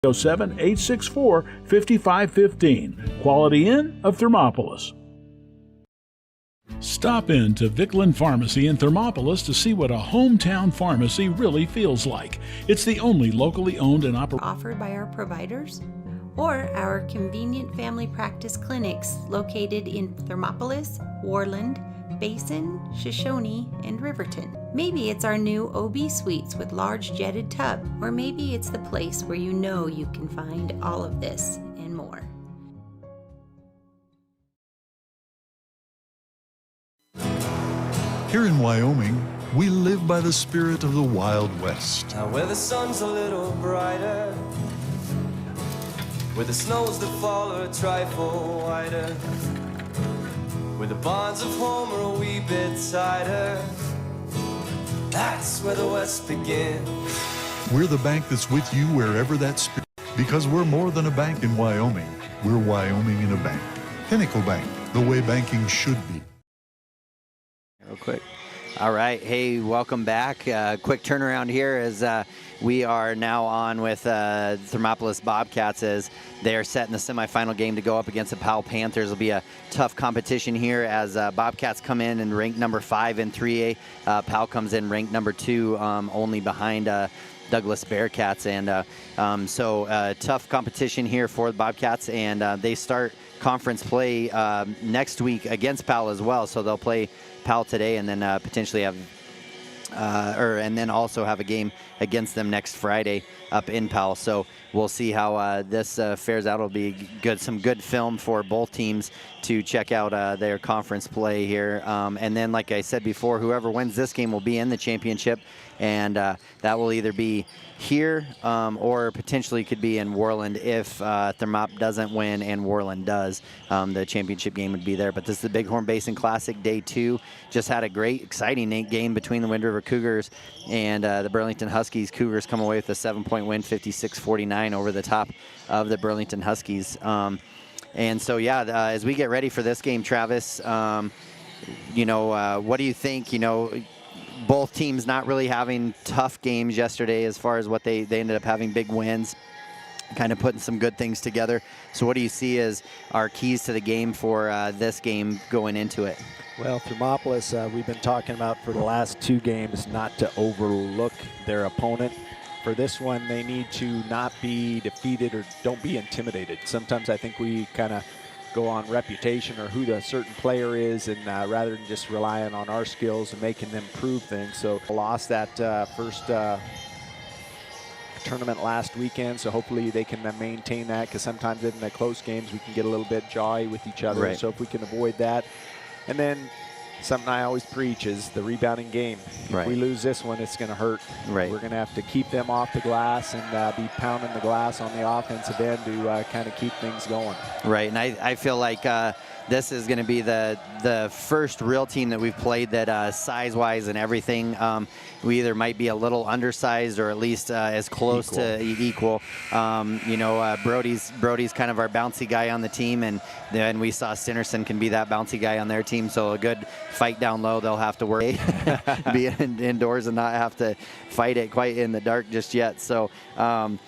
7-864-5515. Quality Inn of Thermopolis. Stop in to Vicklin Pharmacy in Thermopolis to see what a hometown pharmacy really feels like. It's the only locally owned and offered by our providers or our convenient family practice clinics located in Thermopolis, Worland, Basin, Shoshone, and Riverton. Maybe it's our new OB suites with large jetted tub, or maybe it's the place where you know you can find all of this and more. Here in Wyoming, we live by the spirit of the Wild West. Now where the sun's a little brighter, where the snows that fall are a trifle whiter, where the bonds of home are a wee bit tighter, that's where the West begins. We're the bank that's with you wherever that spirit, because we're more than a bank in Wyoming. We're Wyoming in a bank. Pinnacle Bank, the way banking should be. Real quick. All right. Hey, welcome back. Quick turnaround here as we are now on with Thermopolis Bobcats as they are set in the semifinal game to go up against the Powell Panthers. It'll be a tough competition here as Bobcats come in and ranked number 5 in 3A. Powell comes in ranked number 2, only behind Douglas Bearcats. And so tough competition here for the Bobcats, and they start conference play next week against Powell as well. So they'll play Powell today and then potentially have and then also have a game against them next Friday up in Powell. So we'll see how this fares out. It'll be good, some good film for both teams to check out their conference play here. And then, like I said before, whoever wins this game will be in the championship, and that will either be here or potentially could be in Worland if Thermop doesn't win and Worland does. The championship game would be there. But this is the Bighorn Basin Classic Day 2. Just had a great, exciting game between the Wind River Cougars and the Burlington Huskies. Cougars come away with a 7-point win, 56-49 over the top of the Burlington Huskies. And so, yeah, as we get ready for this game, Travis, you know, what do you think? You know, both teams not really having tough games yesterday as far as what they ended up having big wins, kind of putting some good things together. So what do you see as our keys to the game for this game going into it? Well, Thermopolis, we've been talking about for the last 2 games not to overlook their opponent. For this one, they need to not be defeated or don't be intimidated. Sometimes I think we kind of go on reputation or who the certain player is, and rather than just relying on our skills and making them prove things. So lost that first tournament last weekend, so hopefully they can maintain that, because sometimes in the close games we can get a little bit jolly with each other. Right. So if we can avoid that. And then something I always preach is the rebounding game. Right. If we lose this one, it's going to hurt. Right. We're going to have to keep them off the glass and be pounding the glass on the offensive end to kind of keep things going. Right, and I feel like this is going to be the first real team that we've played that size-wise and everything, we either might be a little undersized or at least as close to equal. You know, Brody's kind of our bouncy guy on the team, and then we saw Sinnerson can be that bouncy guy on their team, so a good fight down low. They'll have to work be indoors and not have to fight it quite in the dark just yet. So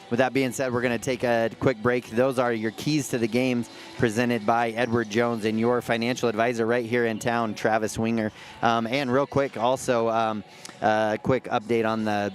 with that being said, we're going to take a quick break. Those are your keys to the games presented by Edward Jones and your financial advisor right here in town, Travis Winger. And real quick, also a quick update on the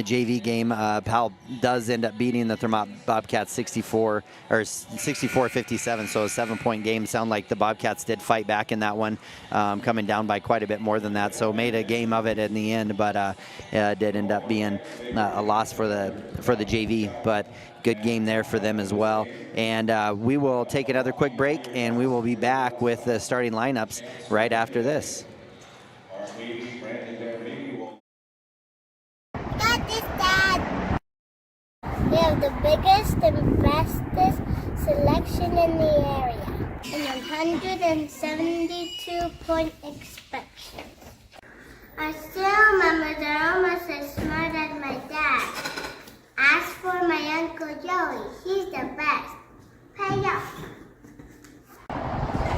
JV game. Powell does end up beating the Thermop Bobcats 64-57, so a 7-point game. Sound like the Bobcats did fight back in that one, coming down by quite a bit more than that, so made a game of it in the end, but did end up being a loss for the JV, but good game there for them as well. And we will take another quick break, and we will be back with the starting lineups right after this. We have the biggest and bestest selection in the area, and 172-point inspection. I still remember they're almost as smart as my dad. As for my Uncle Joey, he's the best. Pay up.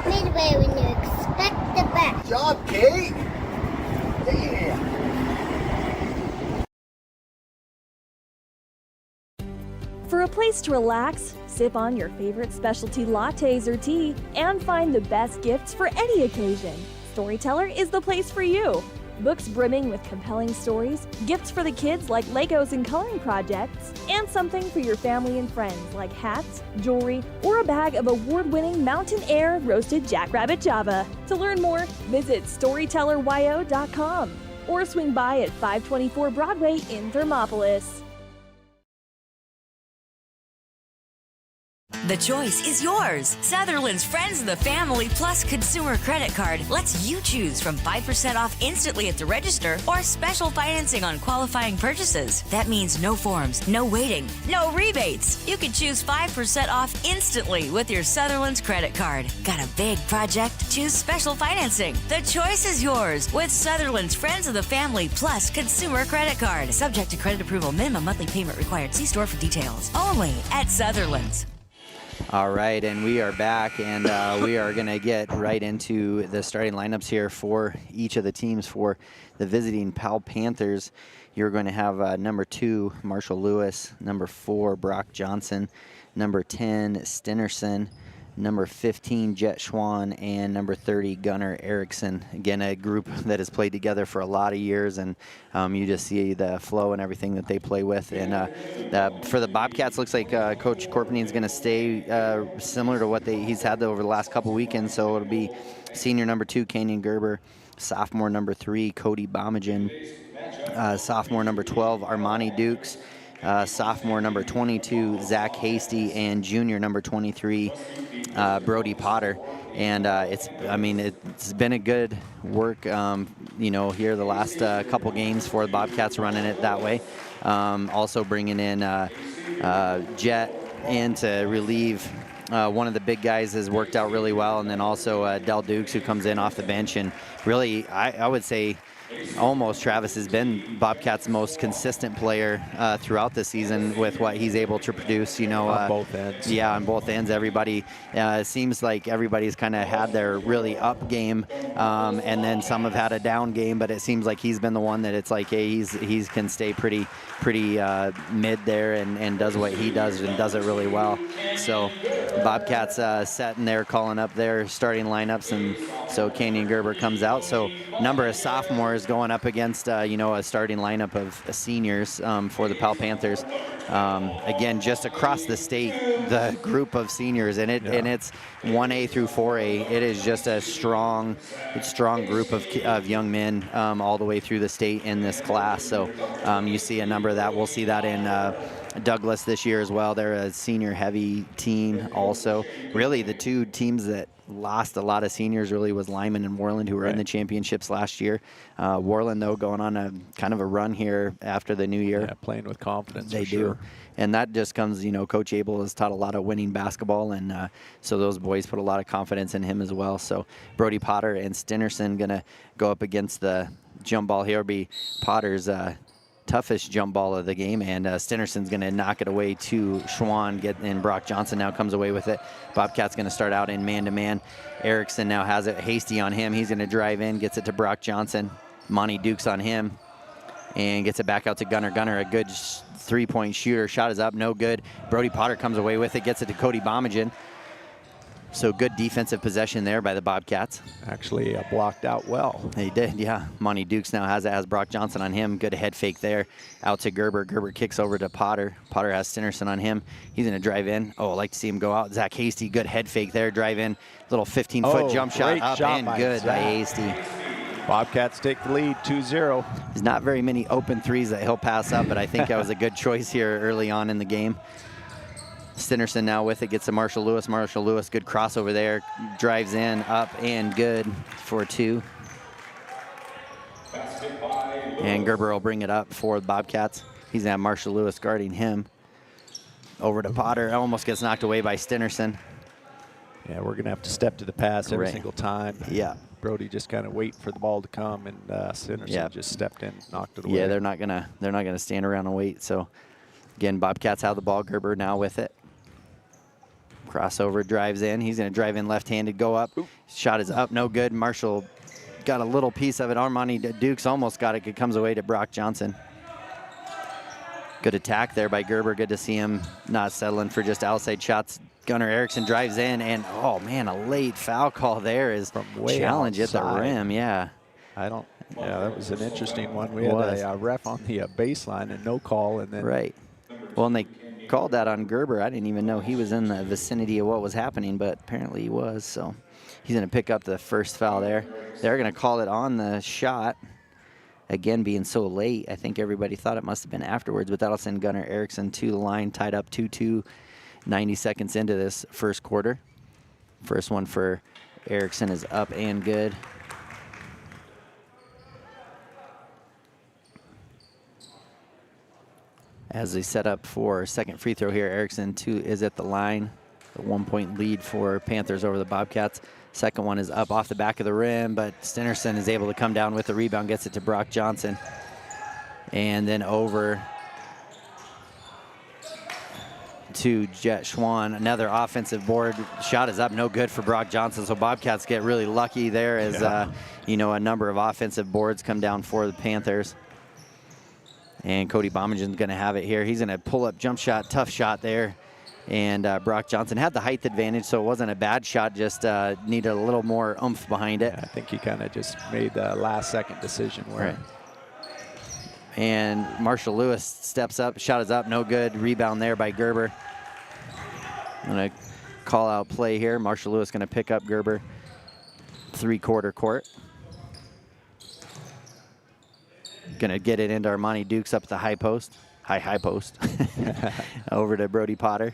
Midway when you expect the best. Good job, Kate. Yeah. for a place to relax, sip on your favorite specialty lattes or tea, and find the best gifts for any occasion, Storyteller is the place for you. Books brimming with compelling stories, gifts for the kids like Legos and coloring projects, and something for your family and friends like hats, jewelry, or a bag of award-winning Mountain Air roasted Jackrabbit Java. To learn more, visit StorytellerYO.com or swing by at 524 Broadway in Thermopolis. The choice is yours. Sutherland's Friends of the Family Plus Consumer Credit Card lets you choose from 5% off instantly at the register or special financing on qualifying purchases. That means no forms, no waiting, no rebates. You can choose 5% off instantly with your Sutherland's credit card. Got a big project? Choose special financing. The choice is yours with Sutherland's Friends of the Family Plus Consumer Credit Card. Subject to credit approval. Minimum monthly payment required. See store for details. Only at Sutherland's. All right, and we are back, and we are going to get right into the starting lineups here for each of the teams. For the visiting Pal Panthers, you're going to have number 2, Marshall Lewis, number 4, Brock Johnson, number 10, Stenerson, number 15, Jet Schwan, and number 30, Gunnar Erickson. Again, a group that has played together for a lot of years, and you just see the flow and everything that they play with. And for the Bobcats, looks like Coach Corpenine is going to stay similar to what he's had over the last couple weekends. So it'll be senior number 2, Kenyon Gerber, sophomore number 3, Cody Bomagen, sophomore number 12, Armani Dukes, sophomore number 22, Zach Hasty, and junior number 23, Brody Potter. And it's been a good work, here the last couple games for the Bobcats, running it that way. Also bringing in Jet in to relieve one of the big guys has worked out really well, and then also Del Dukes, who comes in off the bench. And really, I would say almost Travis has been Bobcats' most consistent player throughout the season with what he's able to produce. On both ends. Yeah, on both ends. Everybody, it seems like everybody's kind of had their really up game, and then some have had a down game. But it seems like he's been the one that it's like, hey, he's can stay pretty mid there and does what he does and does it really well. So Bobcats sitting there calling up their starting lineups, and so Kenyon Gerber comes out. So number of sophomores going up against a starting lineup of seniors for the Pal Panthers. Again, just across the state, the group of seniors, and it's 1A through 4A. It is just a strong group of young men all the way through the state in this class. So you see a number of that. We'll see that in Douglas this year as well. They're a senior heavy team also. Really, the two teams that lost a lot of seniors really was Lyman and Worland, who were in the championships last year. Worland, though, going on a kind of a run here after the new year. Yeah, playing with confidence. They do. Sure. And that just comes, Coach Abel has taught a lot of winning basketball, and so those boys put a lot of confidence in him as well. So Brody Potter and Stenerson going to go up against the jump ball here. It'll be Potter's toughest jump ball of the game, and Stenerson's going to knock it away to Schwan, and Brock Johnson now comes away with it. Bobcat's going to start out in man-to-man. Erickson now has it. Hasty on him. He's going to drive in, gets it to Brock Johnson. Monty Dukes on him, and gets it back out to Gunnar. Gunnar, a good three-point shooter. Shot is up, no good. Brody Potter comes away with it, gets it to Cody Bomagen. So good defensive possession there by the Bobcats. Actually blocked out well. They did, yeah. Monty Dukes now has Brock Johnson on him. Good head fake there. Out to Gerber. Gerber kicks over to Potter. Potter has Stenerson on him. He's going to drive in. Oh, I like to see him go out. Zach Hasty, good head fake there. Drive in. Little 15-foot jump shot up and good by Hasty. Bobcats take the lead, 2-0. There's not very many open threes that he'll pass up, but I think that was a good choice here early on in the game. Stenerson now with it, gets to Marshall Lewis. Marshall Lewis, good crossover there. Drives in, up, and good for 2. And Gerber will bring it up for the Bobcats. He's going to have Marshall Lewis guarding him. Over to Potter. Almost gets knocked away by Stenerson. Yeah, we're going to have to step to the pass every single time. Yeah. Brody just kind of wait for the ball to come, and Stenerson just stepped in, knocked it away. Yeah, they're not gonna stand around and wait. So again, Bobcats have the ball. Gerber now with it. Crossover, drives in. He's going to drive in left-handed, go up. Oop. Shot is up, no good. Marshall got a little piece of it. Armani Dukes almost got it. It comes away to Brock Johnson. Good attack there by Gerber. Good to see him not settling for just outside shots. Gunnar Erickson drives in, and oh man, a late foul call there is from way challenge outside. At the rim. Yeah. Yeah, that was an interesting one. We had a ref on the baseline and no call, and then right. Well, and they called that on Gerber. I didn't even know he was in the vicinity of what was happening, but apparently he was. So he's going to pick up the first foul there. They're going to call it on the shot. Again, being so late, I think everybody thought it must have been afterwards, but that'll send Gunnar Erickson to the line, tied up 2-2, 90 seconds into this first quarter. First one for Erickson is up and good. As they set up for second free throw here, Erickson is at the line. A 1-point lead for Panthers over the Bobcats. Second one is up off the back of the rim, but Stinnerson is able to come down with the rebound, gets it to Brock Johnson. And then over to Jet Schwan. Another offensive board. Shot is up, no good for Brock Johnson. So Bobcats get really lucky there as, you know, a number of offensive boards come down for the Panthers. And Cody Bomingen's going to have it here. He's going to pull up jump shot, tough shot there. And Brock Johnson had the height advantage, so it wasn't a bad shot, just needed a little more oomph behind it. I think he kind of just made the last-second decision. Right. And Marshall Lewis steps up, shot is up, no good. Rebound there by Gerber. I'm going to call out play here. Marshall Lewis going to pick up Gerber. Three-quarter court. Going to get it into Armani Dukes up at the high post. High post. Over to Brody Potter.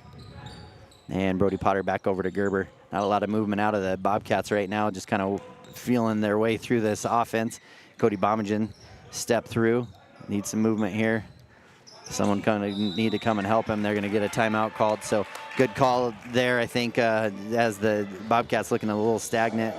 And Brody Potter back over to Gerber. Not a lot of movement out of the Bobcats right now, just kind of feeling their way through this offense. Cody Bommingen step through. Needs some movement here. Someone kind of need to come and help him. They're going to get a timeout called. So good call there, I think, as the Bobcats looking a little stagnant.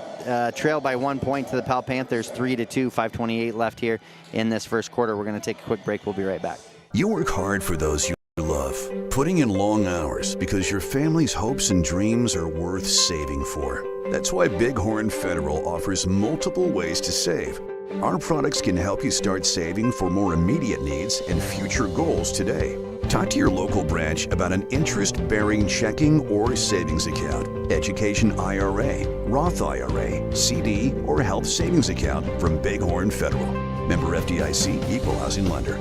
Trail by 1 point to the Pal Panthers, 3-2, 5:28 left here in this first quarter. We're going to take a quick break. We'll be right back. You work hard for those you love, putting in long hours because your family's hopes and dreams are worth saving for. That's why Bighorn Federal offers multiple ways to save. Our products can help you start saving for more immediate needs and future goals today. Talk to your local branch about an interest-bearing checking or savings account, education IRA, Roth IRA, CD, or health savings account from Bighorn Federal. Member FDIC, Equal Housing Lender.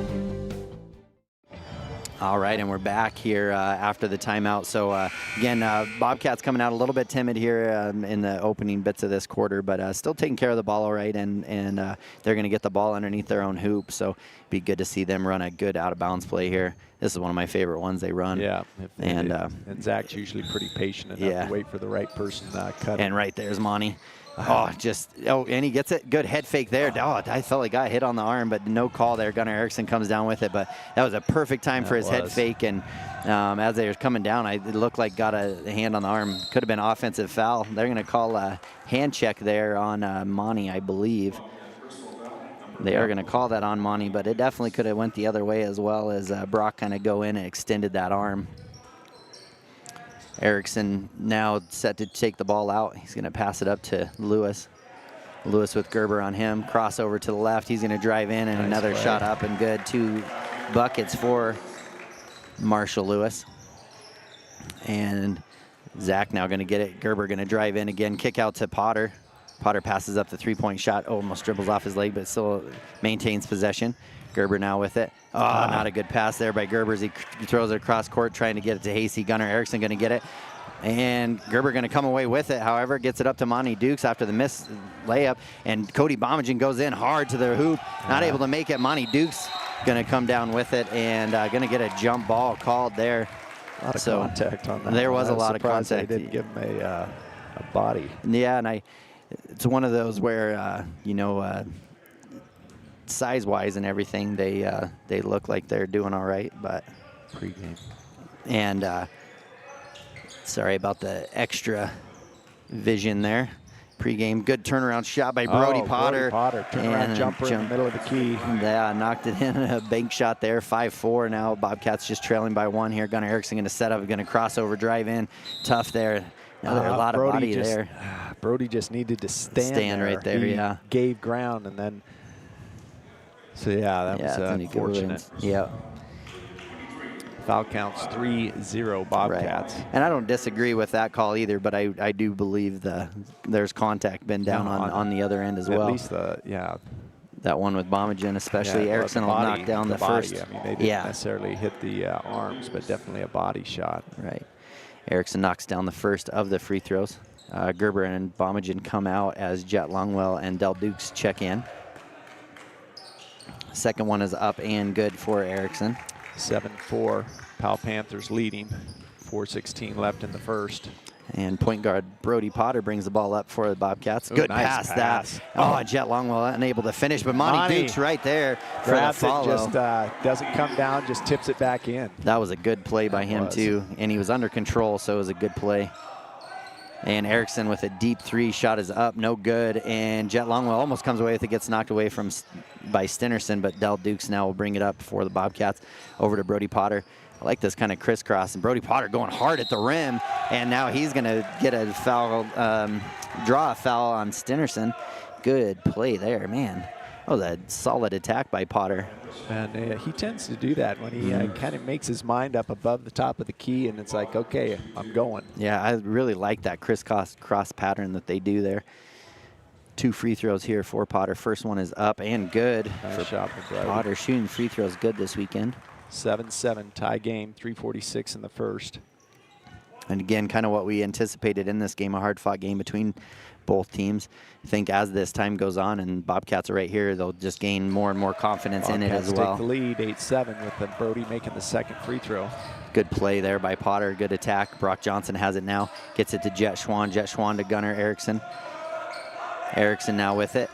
All right, and we're back here after the timeout. So, again, Bobcats coming out a little bit timid here in the opening bits of this quarter, but still taking care of the ball all right, and they're going to get the ball underneath their own hoop. So, be good to see them run a good out-of-bounds play here. This is one of my favorite ones they run. Yeah, and Zach's usually pretty patient enough to wait for the right person to cut it. And right there's Monty. And he gets it. Good head fake there. Oh, I felt like got hit on the arm, but no call there. Gunnar Erickson comes down with it, but that was a perfect time for his head fake. And as they were coming down, it looked like got a hand on the arm. Could have been offensive foul. They're going to call a hand check there on Monty, I believe. They are going to call that on Monty, but it definitely could have went the other way as well, as Brock kind of go in and extended that arm. Erickson now set to take the ball out. He's going to pass it up to Lewis. Lewis with Gerber on him. Crossover to the left. He's going to drive in, and another shot up and good. 2 buckets for Marshall Lewis. And Zach now going to get it. Gerber going to drive in again. Kick out to Potter. Potter passes up the 3-point shot. Almost dribbles off his leg, but still maintains possession. Gerber now with it. Oh, not a good pass there by Gerber as he throws it across court trying to get it to Hasty. Gunnar Erickson going to get it. And Gerber going to come away with it. However, gets it up to Monty Dukes after the missed layup. And Cody Bommingen goes in hard to the hoop. Not able to make it. Monty Dukes going to come down with it and going to get a jump ball called there. A lot of contact on that. There was a lot of contact. They didn't give him a body. Yeah, and it's one of those where, size-wise and everything, they look like they're doing all right, but pregame. And sorry about the extra vision there. Pregame, good turnaround shot by Brody Potter. Brody Potter, turnaround jumper in the middle of the key. Yeah, knocked it in, a bank shot there, 5-4 now. Bobcats just trailing by 1 here. Gunnar Erickson going to set up, going to cross over, drive in. Tough there. A lot of body there. Brody just needed to stand right there, he gave ground, and then... So, yeah, that was unfortunate. Yeah. Foul counts 3-0 Bobcats. Right. And I don't disagree with that call either, but I do believe there's contact been down on the other end as well. At least that one with Bomagen especially. Yeah, Erickson will knock down the first. I mean, they didn't necessarily hit the arms, but definitely a body shot. Right. Erickson knocks down the first of the free throws. Gerber and Bomagen come out as Jet Longwell and Del Dukes check in. Second one is up and good for Erickson. 7-4, Pal Panthers leading. 4:16 left in the first. And point guard Brody Potter brings the ball up for the Bobcats. Ooh, Good nice pass. Oh, Jet Longwell unable to finish, but Monty Dukes right there for the follow. It, just doesn't come down, just tips it back in. That was a good play by him too, and he was under control, so it was a good play. And Erickson with a deep three, shot is up, no good. And Jet Longwell almost comes away with it, gets knocked away by Stinnerson, but Del Dukes now will bring it up for the Bobcats. Over to Brody Potter. I like this kind of crisscross, and Brody Potter going hard at the rim, and now he's going to get a foul, draw a foul on Stinnerson. Good play there, man. That was a solid attack by Potter. And he tends to do that when he kind of makes his mind up above the top of the key, and it's like, okay, I'm going. Yeah, I really like that crisscross pattern that they do there. 2 free throws here for Potter. First one is up and good. Nice shot for Brody. Potter shooting free throws good this weekend. 7-7 tie game, 3:46 in the first. And again, kind of what we anticipated in this game, a hard-fought game between both teams. I think as this time goes on and Bobcats are right here, they'll just gain more and more confidence in it as well. Take the lead, 8-7, with Brody making the second free throw. Good play there by Potter, good attack. Brock Johnson has it now, gets it to Jet Schwan to Gunnar Erickson. Erickson now with it.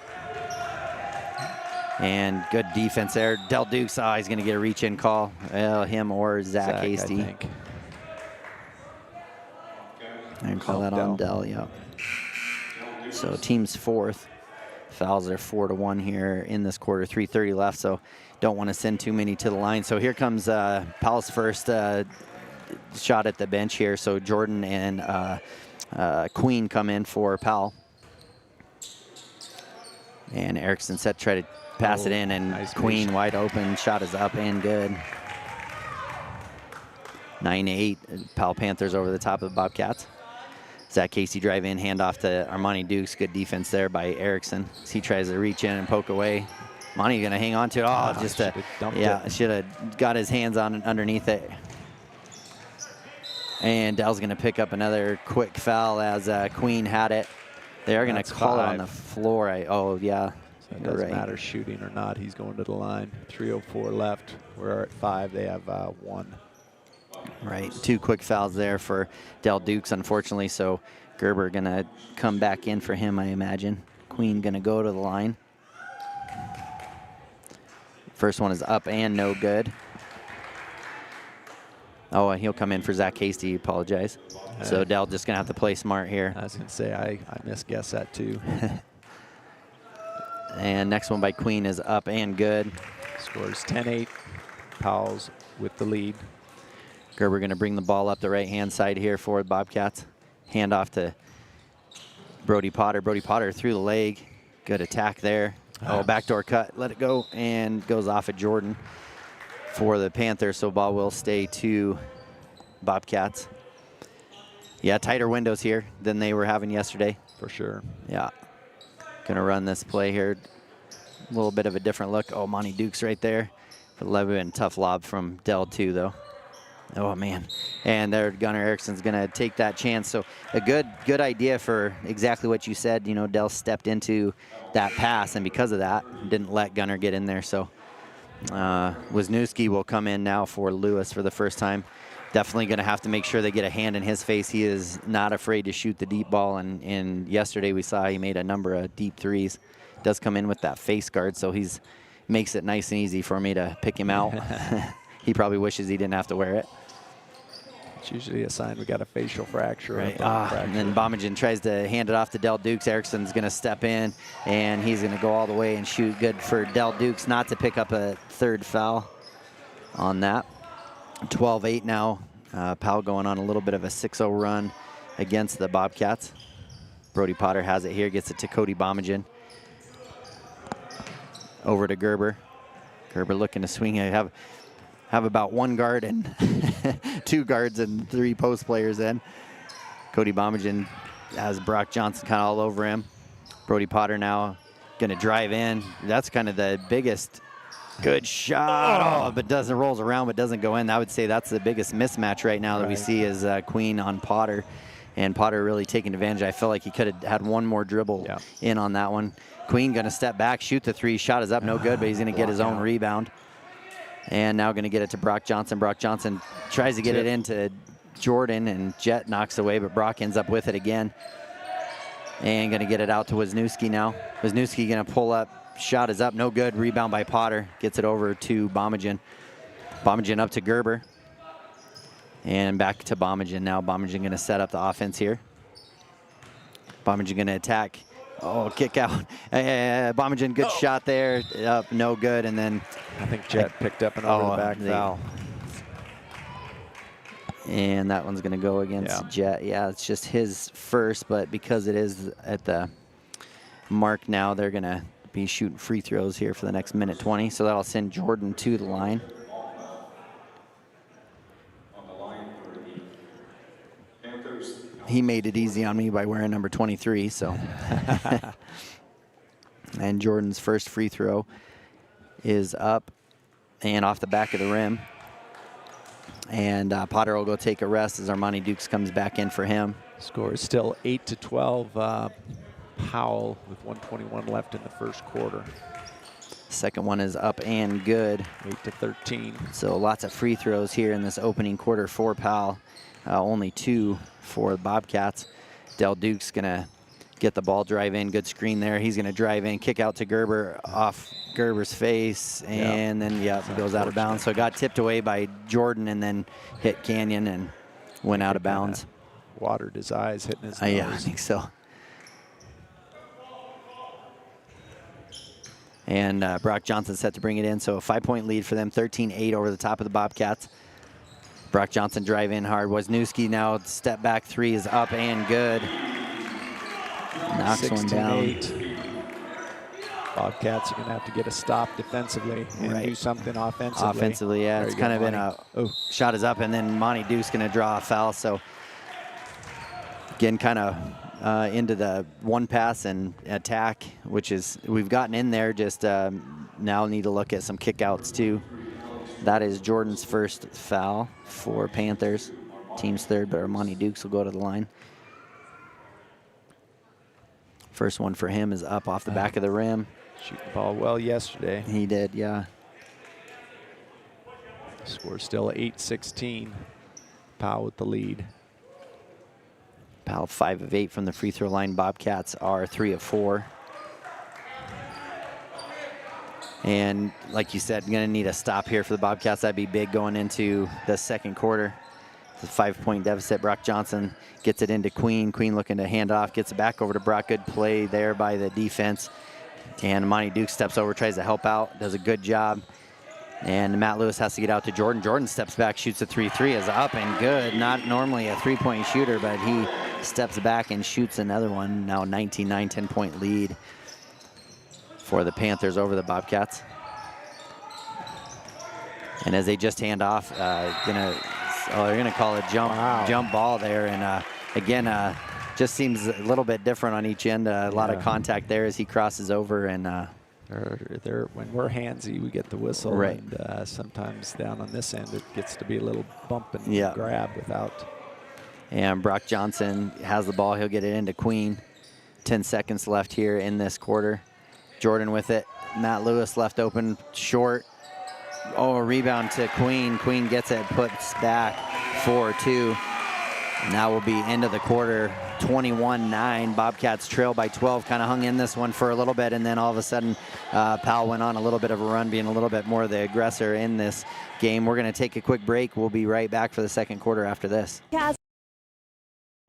And good defense there. Del Dukes, he's going to get a reach-in call. Him or Zach Hasty. I think. And call that on Del, yeah. So team's fourth. Fouls are 4-1 here in this quarter. 3:30 left, so don't want to send too many to the line. So here comes Pal's first shot at the bench here. So Jordan and Queen come in for Pal. And Erickson set to try to pass it in, and nice Queen wide open. Shot is up and good. 9-8. Pal Panthers over the top of the Bobcats. Zach Casey drive in, hand off to Armani Dukes. Good defense there by Erickson. He tries to reach in and poke away. Monty gonna hang on to it. Should have got his hands on underneath it. And Dell's gonna pick up another quick foul as Queen had it. They are gonna call it on the floor. So it doesn't matter shooting or not. He's going to the line. 3:04 left. We're at 5. They have 1. Right, 2 quick fouls there for Del Dukes, unfortunately. So Gerber gonna come back in for him, I imagine. Queen gonna go to the line. First one is up and no good. Oh, and he'll come in for Zach Hasty. Apologize. So Del just gonna have to play smart here. I was gonna say I misguessed that too. And next one by Queen is up and good. Scores 10-8. Powell's with the lead. Gerber gonna bring the ball up the right-hand side here for the Bobcats. Hand off to Brody Potter. Brody Potter through the leg. Good attack there. Backdoor cut. Let it go, and goes off at Jordan for the Panthers. So ball will stay to Bobcats. Yeah, tighter windows here than they were having yesterday. For sure. Yeah. Gonna run this play here. A little bit of a different look. Oh, Monty Dukes right there. For Levy, and tough lob from Del too, though. Oh, man. And there, Gunnar Erickson's going to take that chance. So a good idea for exactly what you said. You know, Del stepped into that pass, and because of that, didn't let Gunnar get in there. So Wisniewski will come in now for Lewis for the first time. Definitely going to have to make sure they get a hand in his face. He is not afraid to shoot the deep ball, and yesterday we saw he made a number of deep threes. Does come in with that face guard, so he's makes it nice and easy for me to pick him out. He probably wishes he didn't have to wear it. It's usually a sign we got a facial fracture. Right. And then Bomagen tries to hand it off to Del Dukes. Erickson's going to step in, and he's going to go all the way and shoot. Good for Del Dukes not to pick up a third foul on that. 12-8 now. Powell going on a little bit of a 6-0 run against the Bobcats. Brody Potter has it here, gets it to Cody Bomagen. Over to Gerber. Gerber looking to swing. I have have about one guard and 2 guards and 3 post players in. Cody Bomagen has Brock Johnson kind of all over him. Brody Potter now going to drive in. That's kind of the biggest good shot, but rolls around but doesn't go in. I would say that's the biggest mismatch right now that we see is Queen on Potter. And Potter really taking advantage. I feel like he could have had one more dribble in on that one. Queen going to step back, shoot the 3. Shot is up, no good, but he's going to get his own rebound. And now going to get it to Brock Johnson. Brock Johnson tries to get it into Jordan, and Jet knocks away, but Brock ends up with it again. And going to get it out to Wisniewski now. Wisniewski going to pull up. Shot is up, no good. Rebound by Potter. Gets it over to Bomagen. Bomagen up to Gerber. And back to Bomagen now. Bomagen going to set up the offense here. Bomagen going to attack. Oh, kick out. Bomagen, good shot there. Up, no good. And then I think Jet picked up an over-the-back foul. And that one's going to go against Jet. Yeah, it's just his first, but because it is at the mark now, they're going to be shooting free throws here for the next minute 20. So that'll send Jordan to the line. He made it easy on me by wearing number 23, so. And Jordan's first free throw is up and off the back of the rim. And Potter will go take a rest as Armani Dukes comes back in for him. Score is still 8-12. Powell with 1:21 left in the first quarter. Second one is up and good. 8-13. So lots of free throws here in this opening quarter for Powell. Only 2 for the Bobcats. Del Duke's going to get the ball, drive in. Good screen there. He's going to drive in, kick out to Gerber, off Gerber's face, and then, it goes out of bounds. So it got tipped away by Jordan and then hit Canyon and went out of bounds. Watered his eyes, hitting his nose. Yeah, I think so. And Brock Johnson set to bring it in. So a 5-point lead for them, 13-8 over the top of the Bobcats. Brock Johnson drive in hard. Wisniewski now step back 3 is up and good. Knocks one down. Bobcats are going to have to get a stop defensively and do something offensively. Offensively, yeah. It's kind of been a shot is up, and then Monty Duke's going to draw a foul. So again, kind of into the one pass and attack, which is we've gotten in there. Just now need to look at some kickouts too. That is Jordan's first foul for Panthers. Team's third, but Armani Dukes will go to the line. First one for him is up off the back of the rim. Shooting the ball well yesterday. He did, yeah. Score still 8-16. Powell with the lead. Powell 5 of 8 from the free throw line. Bobcats are 3 of 4. And like you said, going to need a stop here for the Bobcats. That'd be big going into the second quarter. It's a 5-point deficit. Brock Johnson gets it into Queen. Queen looking to hand off, gets it back over to Brock. Good play there by the defense. And Monty Duke steps over, tries to help out, does a good job. And Matt Lewis has to get out to Jordan. Jordan steps back, shoots a 3-3, is up and good. Not normally a 3-point shooter, but he steps back and shoots another one. Now 19-9, 10-point lead for the Panthers over the Bobcats. And as they just hand off, they're gonna call a jump ball there. And again, just seems a little bit different on each end. A lot of contact there as he crosses over. And when we're handsy, we get the whistle. Right. And sometimes down on this end, it gets to be a little bump and grab without. And Brock Johnson has the ball. He'll get it into Queen. 10 seconds left here in this quarter. Jordan with it. Matt Lewis left open short. Oh, a rebound to Queen. Queen gets it, puts back 4-2. Now will be end of the quarter, 21-9. Bobcats trail by 12, kind of hung in this one for a little bit, and then all of a sudden Powell went on a little bit of a run, being a little bit more the aggressor in this game. We're going to take a quick break. We'll be right back for the second quarter after this.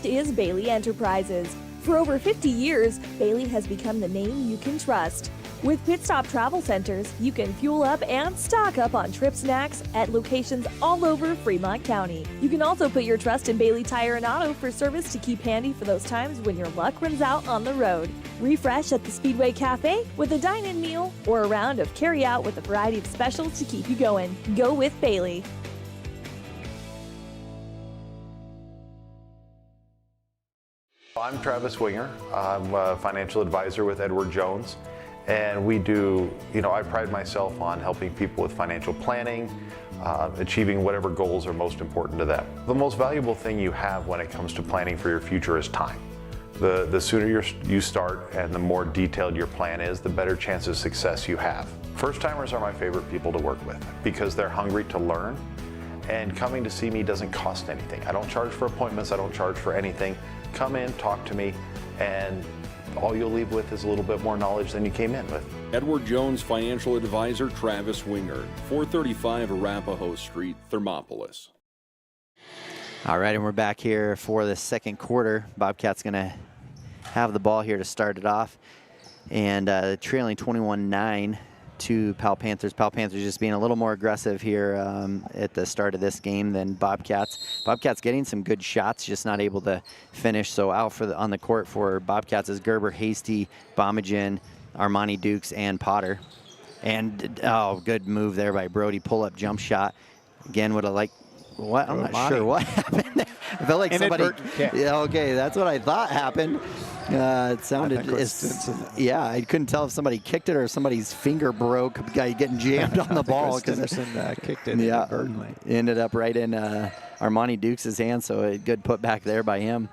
Is Bailey Enterprises. For over 50 years, Bailey has become the name you can trust. With Pit Stop Travel Centers, you can fuel up and stock up on trip snacks at locations all over Fremont County. You can also put your trust in Bailey Tire and Auto for service to keep handy for those times when your luck runs out on the road. Refresh at the Speedway Cafe with a dine-in meal or a round of carry-out with a variety of specials to keep you going. Go with Bailey. I'm Travis Winger. I'm a financial advisor with Edward Jones. And we do, I pride myself on helping people with financial planning, achieving whatever goals are most important to them. The most valuable thing you have when it comes to planning for your future is time. The sooner you start and the more detailed your plan is, the better chance of success you have. First-timers are my favorite people to work with because they're hungry to learn, and coming to see me doesn't cost anything. I don't charge for appointments, I don't charge for anything. Come in, talk to me, and all you'll leave with is a little bit more knowledge than you came in with. Edward Jones financial advisor Travis Winger, 435 Arapahoe Street, Thermopolis. All right, and we're back here for the second quarter. Bobcats going to have the ball here to start it off. And trailing 21-9 to Panthers. Panthers just being a little more aggressive here at the start of this game than Bobcats. Bobcats getting some good shots, just not able to finish. So out for on the court for Bobcats is Gerber, Hasty, Bomagen, Armani Dukes, and Potter. And good move there by Brody. Pull-up jump shot. Again, would have liked. What? I'm not sure what happened there. I felt like somebody. Yeah, okay, that's what I thought happened. It sounded. Yeah, I couldn't tell if somebody kicked it or if somebody's finger broke. Guy getting jammed on the ball because kicked it. Yeah, ended up right in Armani Dukes' hand. So a good put back there by him.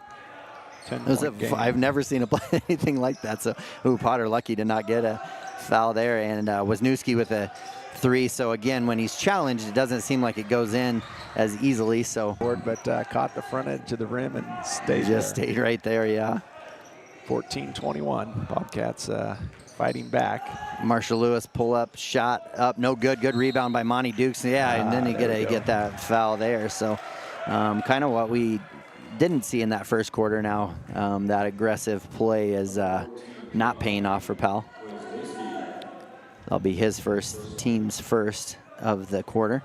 I've never seen anything like that. So, Potter lucky to not get a foul there, and Wisniewski with a 3. So again, when he's challenged, it doesn't seem like it goes in as easily. So, but caught the front edge of the rim and stayed right there. Yeah. 14-21. Bobcats fighting back. Marshall Lewis pull up shot up, no good. Good rebound by Monty Dukes. Yeah, and then you get that foul there. So kind of what we didn't see in that first quarter. Now that aggressive play is not paying off for Pal. That'll be his team's first of the quarter.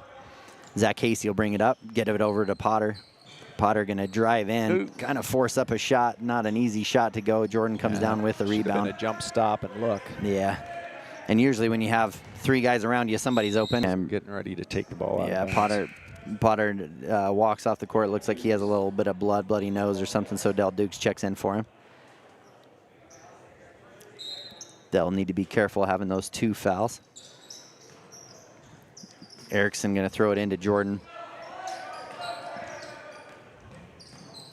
Zach Casey will bring it up, get it over to Potter. Potter going to drive in, kind of force up a shot. Not an easy shot to go. Jordan comes down with the rebound. Been a jump stop and look. Yeah. And usually when you have 3 guys around you, somebody's open. And getting ready to take the ball out. Yeah, Potter walks off the court. Looks like he has a little bit of bloody nose or something, so Del Dukes checks in for him. They'll need to be careful having those 2 fouls. Erickson going to throw it into Jordan.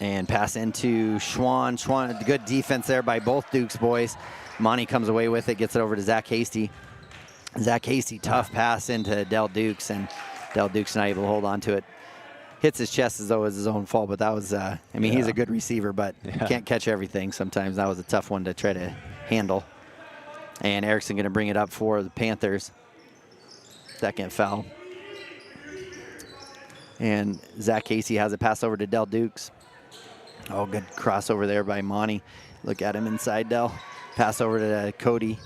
And pass into Schwann. Schwann, good defense there by both Dukes boys. Monty comes away with it, gets it over to Zach Hasty. Zach Hasty, tough pass into Del Dukes, and Del Dukes not able to hold on to it. Hits his chest as though it was his own fault, but that was, he's a good receiver, but can't catch everything sometimes. That was a tough one to try to handle. And Erickson going to bring it up for the Panthers. Second foul. And Zach Casey has it pass over to Del Dukes. Oh, good crossover there by Monty. Look at him inside, Del. Pass over to Cody.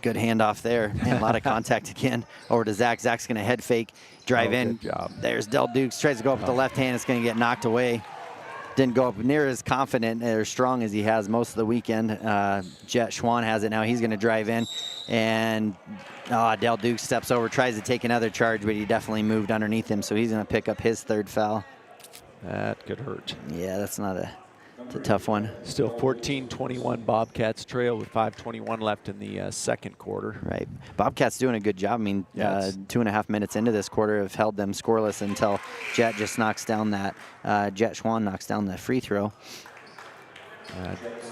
Good handoff there. Man, a lot of contact again. Over to Zach. Zach's going to head fake, drive in. Good job. There's Del Dukes. Tries to go up with the left hand. It's going to get knocked away. Didn't go up near as confident or strong as he has most of the weekend. Jet Schwann has it now. He's going to drive in. And Del Dukes steps over, tries to take another charge, but he definitely moved underneath him. So he's going to pick up his 3rd foul. That could hurt. Yeah, that's not it's a tough one. Still 14-21 Bobcats trail with 5:21 left in the second quarter. Right. Bobcats doing a good job. I mean, 2.5 minutes into this quarter have held them scoreless until Jet just knocks down that, Jet Schwann knocks down the free throw.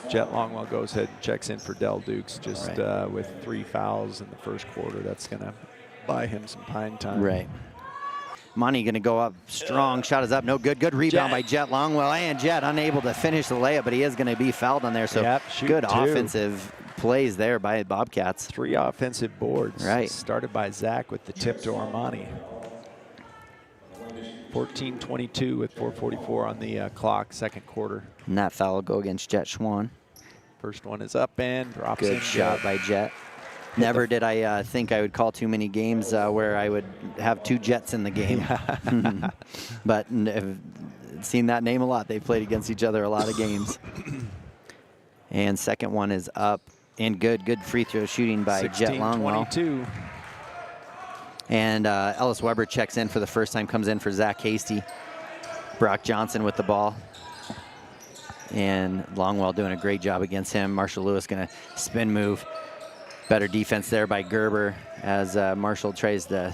Jet Longwell goes ahead and checks in for Del Dukes just with 3 fouls in the first quarter. That's going to buy him some pine time. Right. Monty going to go up strong. Shot is up. No good. Good rebound by Jet Longwell. And Jet unable to finish the layup, but he is going to be fouled on there. So good offensive plays there by Bobcats. 3 offensive boards. Right. Started by Zach with the tip to Armani. 14-22 with 4:44 on the clock, second quarter. And that foul will go against Jet Schwan. First one is up and drops in. Good shot by Jet. Never did I think I would call too many games where I would have 2 Jets in the game. But I've seen that name a lot. They've played against each other a lot of games. And second one is up and good. Good free throw shooting by Jet Longwell. 16-22. And Ellis Weber checks in for the first time, comes in for Zach Hasty. Brock Johnson with the ball. And Longwell doing a great job against him. Marshall Lewis going to spin move. Better defense there by Gerber as Marshall tries to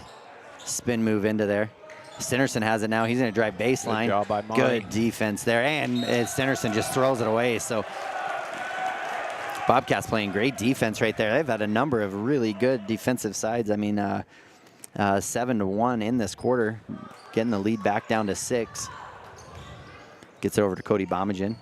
spin move into there. Stinnerson has it now. He's going to drive baseline. Good job by Monty. Good defense there. And Stinnerson just throws it away. So Bobcats playing great defense right there. They've had a number of really good defensive sides. I mean, 7-1 in this quarter, getting the lead back down to 6. Gets it over to Cody Bomagen.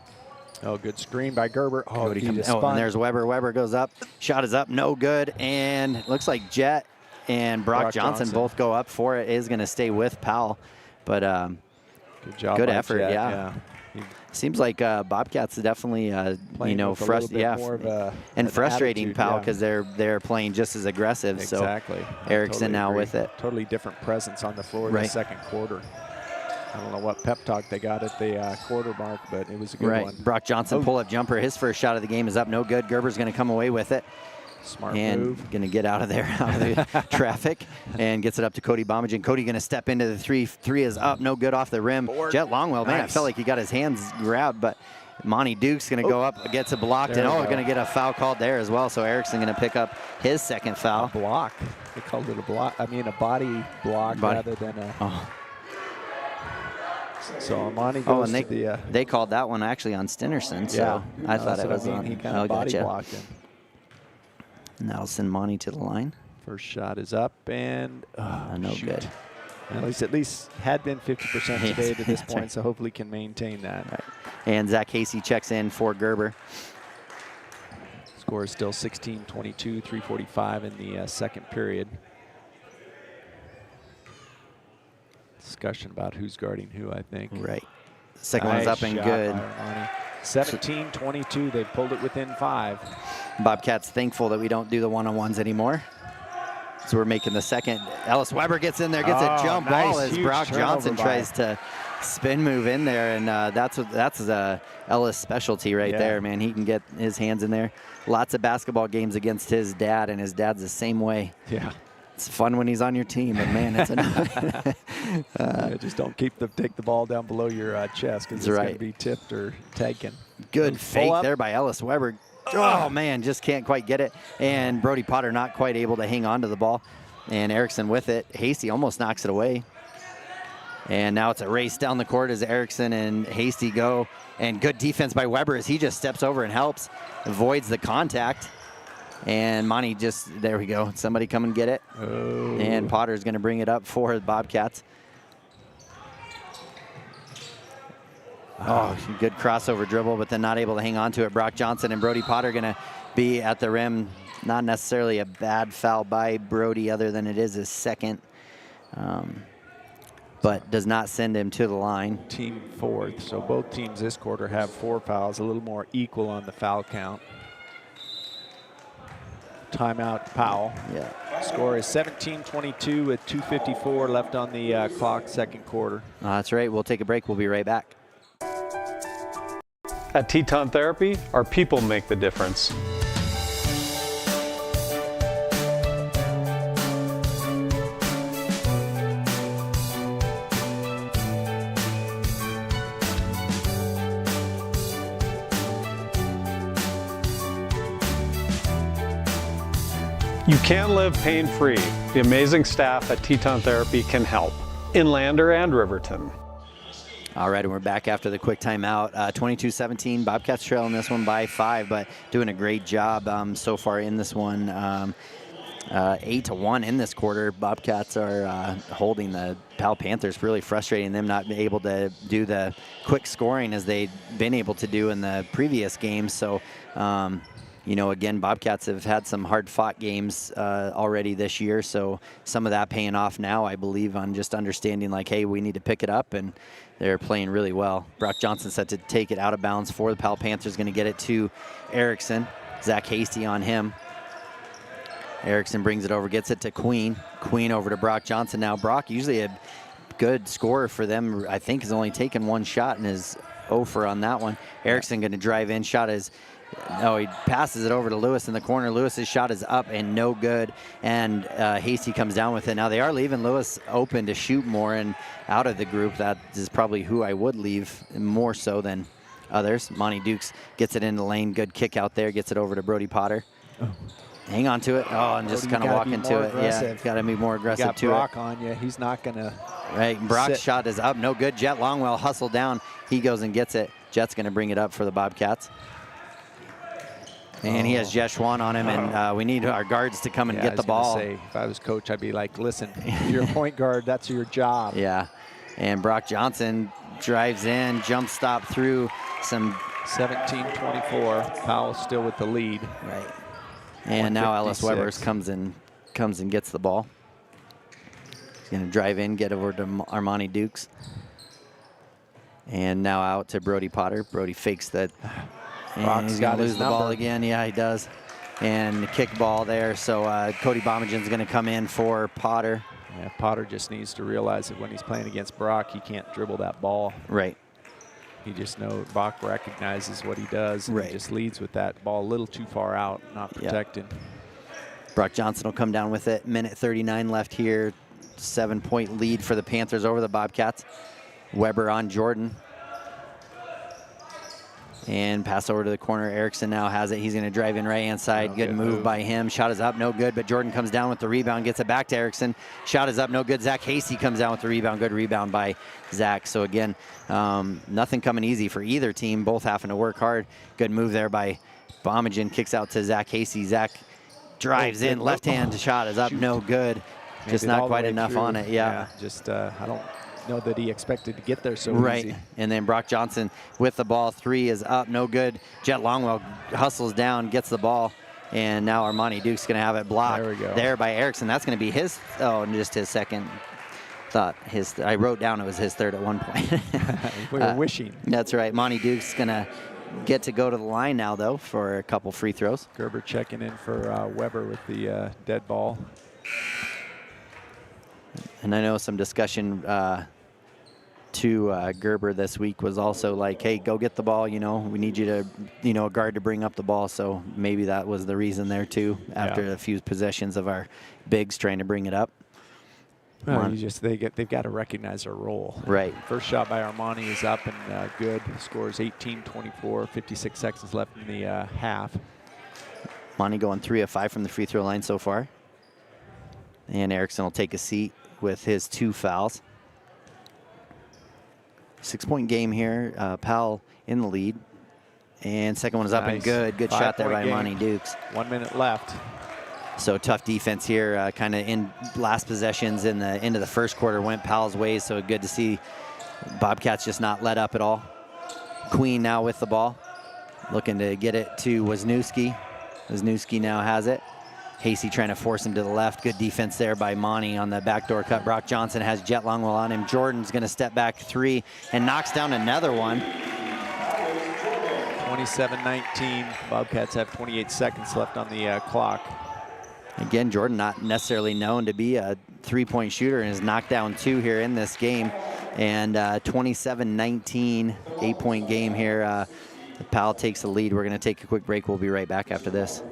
Oh, good screen by Gerber. Oh, and there's Weber. Weber goes up. Shot is up, no good. And it looks like Jet and Brock Johnson both go up for it. It is going to stay with Powell. But good job. Good effort, Jet, yeah. Seems like Bobcats definitely, frustrating Powell because they're playing just as aggressive. Exactly. So Erickson now with it. Totally different presence on the floor in the second quarter. I don't know what pep talk they got at the quarter mark, but it was a good one. Brock Johnson pull-up jumper. His first shot of the game is up, no good. Gerber's going to come away with it. Smart and move. Going to get out of there, out of the traffic, and gets it up to Cody Bomagen. Cody going to step into the three. Three is up, no good off the rim. Jet Longwell, man, I felt like he got his hands grabbed, but Monty Duke's going to go up, gets it blocked, and going to get a foul called there as well. So Erickson going to pick up his second foul. A block. They called it a block. I mean, a body block rather than a. Oh. So Amani goes and to the. They called that one actually on Stinnerson. So I thought it was on. He kind of body blocked him. And that'll send Monty to the line. First shot is up and no good. Well, he's at least had been 50% today to this point, so hopefully can maintain that. Right. And Zach Casey checks in for Gerber. Score is still 16-22, 3:45 in the second period. Discussion about who's guarding who, I think. Right. Second one's up and good. 17-22, they've pulled it within 5. Bobcats thankful that we don't do the one-on-ones anymore. So we're making the second. Ellis Weber gets in there, gets a jump ball as Brock Johnson tries to spin move in there, and that's a Ellis specialty right there, man. He can get his hands in there. Lots of basketball games against his dad, and his dad's the same way. Yeah. It's fun when he's on your team, but man, it's enough. Just don't take the ball down below your chest because it's going to be tipped or taken. Good fake there by Ellis Weber. Oh man, just can't quite get it. And Brody Potter not quite able to hang on to the ball. And Erickson with it. Hasty almost knocks it away. And now it's a race down the court as Erickson and Hasty go. And good defense by Weber as he just steps over and helps, avoids the contact. And Monty there we go. Somebody come and get it. Oh. And Potter's going to bring it up for the Bobcats. Oh, good crossover dribble, but then not able to hang on to it. Brock Johnson and Brody Potter going to be at the rim. Not necessarily a bad foul by Brody, other than it is his second. But does not send him to the line. Team fourth. So both teams this quarter have 4 fouls, a little more equal on the foul count. Timeout, Powell. Yeah. Score is 17-22 with 2:54 left on the clock, second quarter. That's right. We'll take a break. We'll be right back. At Teton Therapy, our people make the difference. You can live pain-free. The amazing staff at Teton Therapy can help. In Lander and Riverton. All right, and we're back after the quick timeout. 22-17, Bobcats trailing this one by 5, but doing a great job so far in this one. 8-1 in this quarter. Bobcats are holding the Pal Panthers, really frustrating them not being able to do the quick scoring as they've been able to do in the previous games. So again, Bobcats have had some hard-fought games already this year, so some of that paying off now, I believe, on just understanding, like, hey, we need to pick it up, and they're playing really well. Brock Johnson set to take it out of bounds for the Powell Panthers, going to get it to Erickson. Zach Hasty on him. Erickson brings it over, gets it to Queen. Queen over to Brock Johnson. Now, Brock, usually a good scorer for them, I think has only taken one shot and is 0 for on that one. Erickson going to drive in. Shot is... No, he passes it over to Lewis in the corner. Lewis's shot is up and no good, and Hasty comes down with it. Now they are leaving Lewis open to shoot more, and out of the group, that is probably who I would leave more so than others. Monty Dukes gets it in the lane. Good kick out there. Gets it over to Brody Potter. Oh. Hang on to it. Oh, and just kind of walk into it. Yeah, got to be more aggressive to it. Brock on you. He's not going to. Right, Brock's shot is up. No good. Jet Longwell hustled down. He goes and gets it. Jet's going to bring it up for the Bobcats. And he has Jesh Schwan on him, and we need our guards to come and get the ball. Say, if I was coach, I'd be like, listen, if you're a point guard, that's your job. Yeah, and Brock Johnson drives in, jump stop through some. 17-24, Powell still with the lead. Right. And now Ellis Webbers comes and gets the ball. He's going to drive in, get over to Armani Dukes. And now out to Brody Potter. Brody fakes that. And he's going to lose the ball again. Yeah, he does. And the kick ball there. So Cody Bomagin's going to come in for Potter. Yeah, Potter just needs to realize that when he's playing against Brock, he can't dribble that ball. Right. He just knows Brock recognizes what he does, and he just leads with that ball a little too far out, not protected. Brock Johnson will come down with it. Minute 39 left here. 7-point lead for the Panthers over the Bobcats. Weber on Jordan. And pass over to the corner. Erickson now has it. He's going to drive in right-hand side. Good move by him. Shot is up, no good, but Jordan comes down with the rebound, gets it back to Erickson. Shot is up, no good. Zach Hasty comes down with the rebound. Good rebound by Zach. So again, nothing coming easy for either team. Both having to work hard. Good move there by Bomagin. Kicks out to Zach Hasty. Zach drives in. Left-hand shot is up, no good. Just not quite enough on it. Yeah. Just, I don't know that he expected to get there so easy. And then Brock Johnson with the ball. 3 is up, no good. Jet Longwell hustles down, gets the ball, and now Armani Duke's going to have it blocked there by Erickson. That's going to be his, just his second. I wrote down it was his third at one point. We were wishing. That's right. Monty Duke's going to get to go to the line now, though, for a couple free throws. Gerber checking in for Weber with the dead ball. And I know some discussion to Gerber this week was also like, hey, go get the ball, we need you to, a guard to bring up the ball. So maybe that was the reason there too, after a few possessions of our bigs trying to bring it up. Well, they've got to recognize their role. Right. First shot by Armani is up and good. Scores 18-24, 56 seconds left in the half. Monty going 3 of 5 from the free throw line so far. And Erickson will take a seat with his 2 fouls. 6-point game here. Powell in the lead. And second one is up and good. Good shot there by Monty Dukes. 1 minute left. So tough defense here. Kind of in last possessions in the end of the first quarter went Powell's way. So good to see Bobcats just not let up at all. Queen now with the ball. Looking to get it to Wisniewski. Wisniewski now has it. Hasty trying to force him to the left. Good defense there by Monty on the backdoor cut. Brock Johnson has Jet Longwell on him. Jordan's going to step back 3 and knocks down another one. 27-19. Bobcats have 28 seconds left on the clock. Again, Jordan not necessarily known to be a 3-point shooter and has knocked down 2 here in this game. And 27-19, 8-point game here. Powell takes the lead. We're going to take a quick break. We'll be right back after this.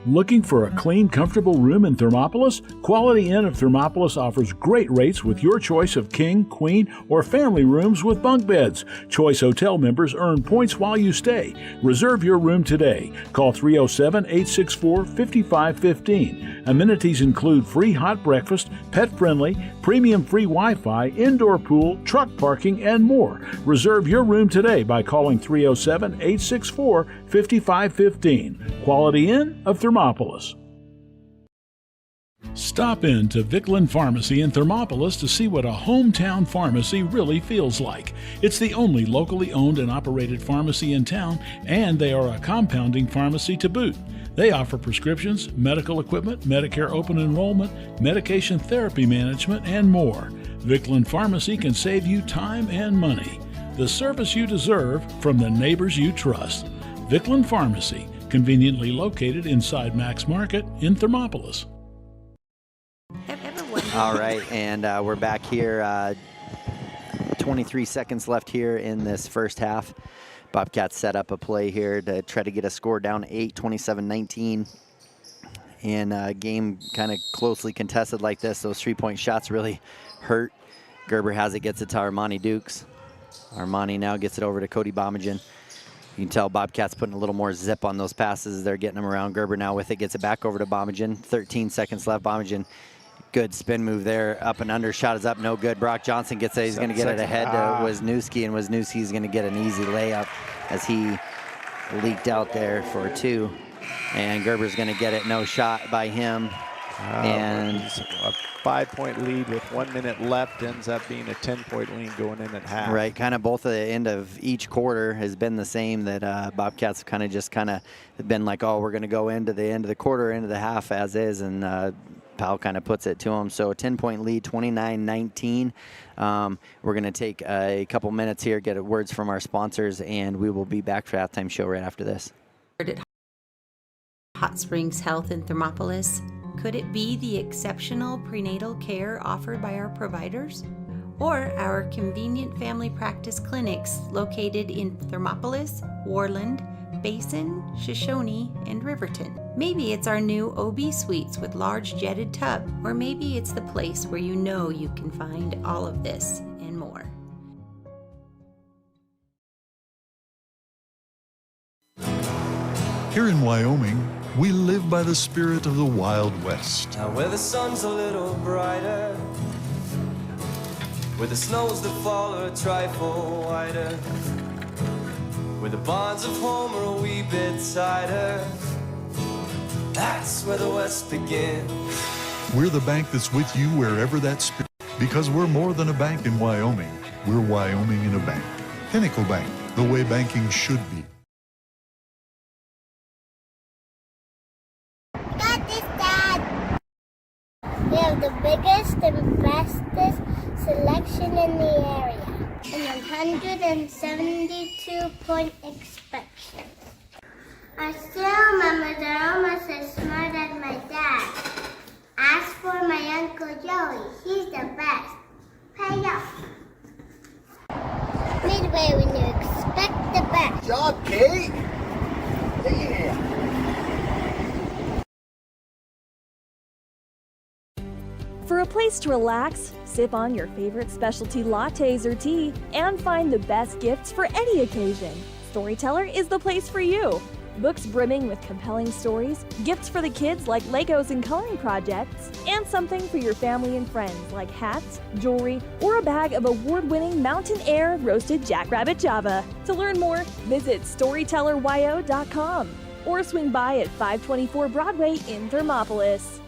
Looking for a clean, comfortable room in Thermopolis? Quality Inn of Thermopolis offers great rates with your choice of king, queen, or family rooms with bunk beds. Choice Hotel members earn points while you stay. Reserve your room today. Call 307-864-5515. Amenities include free hot breakfast, pet-friendly, premium free Wi-Fi, indoor pool, truck parking, and more. Reserve your room today by calling 307-864-5515. Quality Inn of Thermopolis. Stop in to Vicklin Pharmacy in Thermopolis to see what a hometown pharmacy really feels like. It's the only locally owned and operated pharmacy in town, and they are a compounding pharmacy to boot. They offer prescriptions, medical equipment, Medicare open enrollment, medication therapy management, and more. Vicklin Pharmacy can save you time and money. The service you deserve from the neighbors you trust. Vicklin Pharmacy, conveniently located inside Max Market in Thermopolis. All right, and we're back here. 23 seconds left here in this first half. Bobcats set up a play here to try to get a score down 8, 27-19. And a game kind of closely contested like this, those three-point shots really hurt. Gerber has it, gets it to Armani Dukes. Armani now gets it over to Cody Bomagen. You can tell Bobcats putting a little more zip on those passes. They're getting them around. Gerber now with it, gets it back over to Bomagen. 13 seconds left. Bomagen, good spin move there. Up and under, shot is up, no good. Brock Johnson gets it. He's going to get it ahead to Wisniewski, and Wisniewski's going to get an easy layup as he leaked out there for 2. And Gerber's going to get it. No shot by him. And a 5-point lead with 1 minute left ends up being a 10-point lead going in at half. Right, kind of both at the end of each quarter has been the same, that Bobcats have kind of been like, oh, we're going to go into the end of the quarter, into the half as is, and Powell kind of puts it to him. So a 10-point lead, 29-19. We're going to take a couple minutes here, get words from our sponsors, and we will be back for halftime show right after this. Hot Springs Health in Thermopolis. Could it be the exceptional prenatal care offered by our providers? Or our convenient family practice clinics located in Thermopolis, Worland, Basin, Shoshone, and Riverton? Maybe it's our new OB suites with large jetted tub, or maybe it's the place where you know you can find all of this and more. Here in Wyoming, we live by the spirit of the Wild West. Now where the sun's a little brighter, where the snows that fall are a trifle whiter, where the bonds of home are a wee bit tighter, that's where the West begins. We're the bank that's with you wherever that spirit, because we're more than a bank in Wyoming. We're Wyoming in a bank. Pinnacle Bank, the way banking should be. We have the biggest and bestest selection in the area, and 172-point inspection. I still remember they're almost as smart as my dad. Ask for my Uncle Joey, he's the best. Pay up. Midway when you expect the best. Good job, Kate. Yeah. For a place to relax, sip on your favorite specialty lattes or tea, and find the best gifts for any occasion, Storyteller is the place for you. Books brimming with compelling stories, gifts for the kids like Legos and coloring projects, and something for your family and friends like hats, jewelry, or a bag of award-winning Mountain Air roasted jackrabbit java. To learn more, visit StorytellerYO.com or swing by at 524 Broadway in Thermopolis.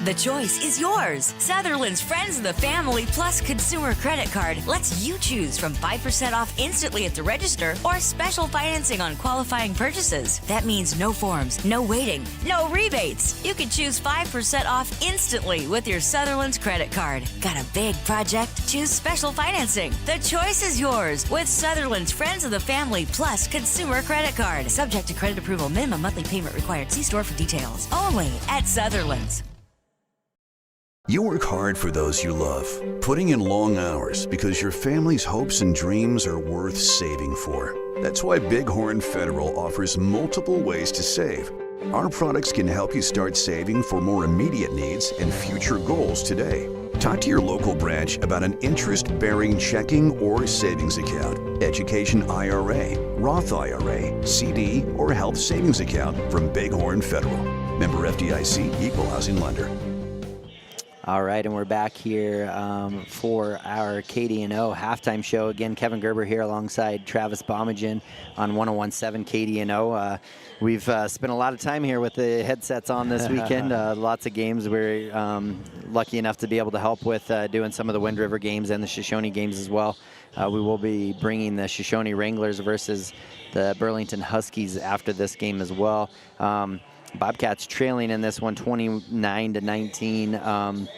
The choice is yours. Sutherland's Friends of the Family Plus Consumer Credit Card lets you choose from 5% off instantly at the register or special financing on qualifying purchases. That means no forms, no waiting, no rebates. You can choose 5% off instantly with your Sutherland's credit card. Got a big project? Choose special financing. The choice is yours with Sutherland's Friends of the Family Plus Consumer Credit Card. Subject to credit approval. Minimum monthly payment required. See store for details. Only at Sutherland's. You work hard for those you love, putting in long hours because your family's hopes and dreams are worth saving for. That's why Bighorn Federal offers multiple ways to save. Our products can help you start saving for more immediate needs and future goals today. Talk to your local branch about an interest-bearing checking or savings account, education IRA, Roth IRA, CD, or health savings account from Bighorn Federal. Member FDIC, Equal Housing Lender. All right, and we're back here for our KDNO halftime show. Again, Kevin Gerber here alongside Travis Bomagen on 101.7 KDNO. We've spent a lot of time here with the headsets on this weekend. Lots of games. We're lucky enough to be able to help with doing some of the Wind River games and the Shoshone games as well. We will be bringing the Shoshone Wranglers versus the Burlington Huskies after this game as well. Bobcats trailing in this one 29-19.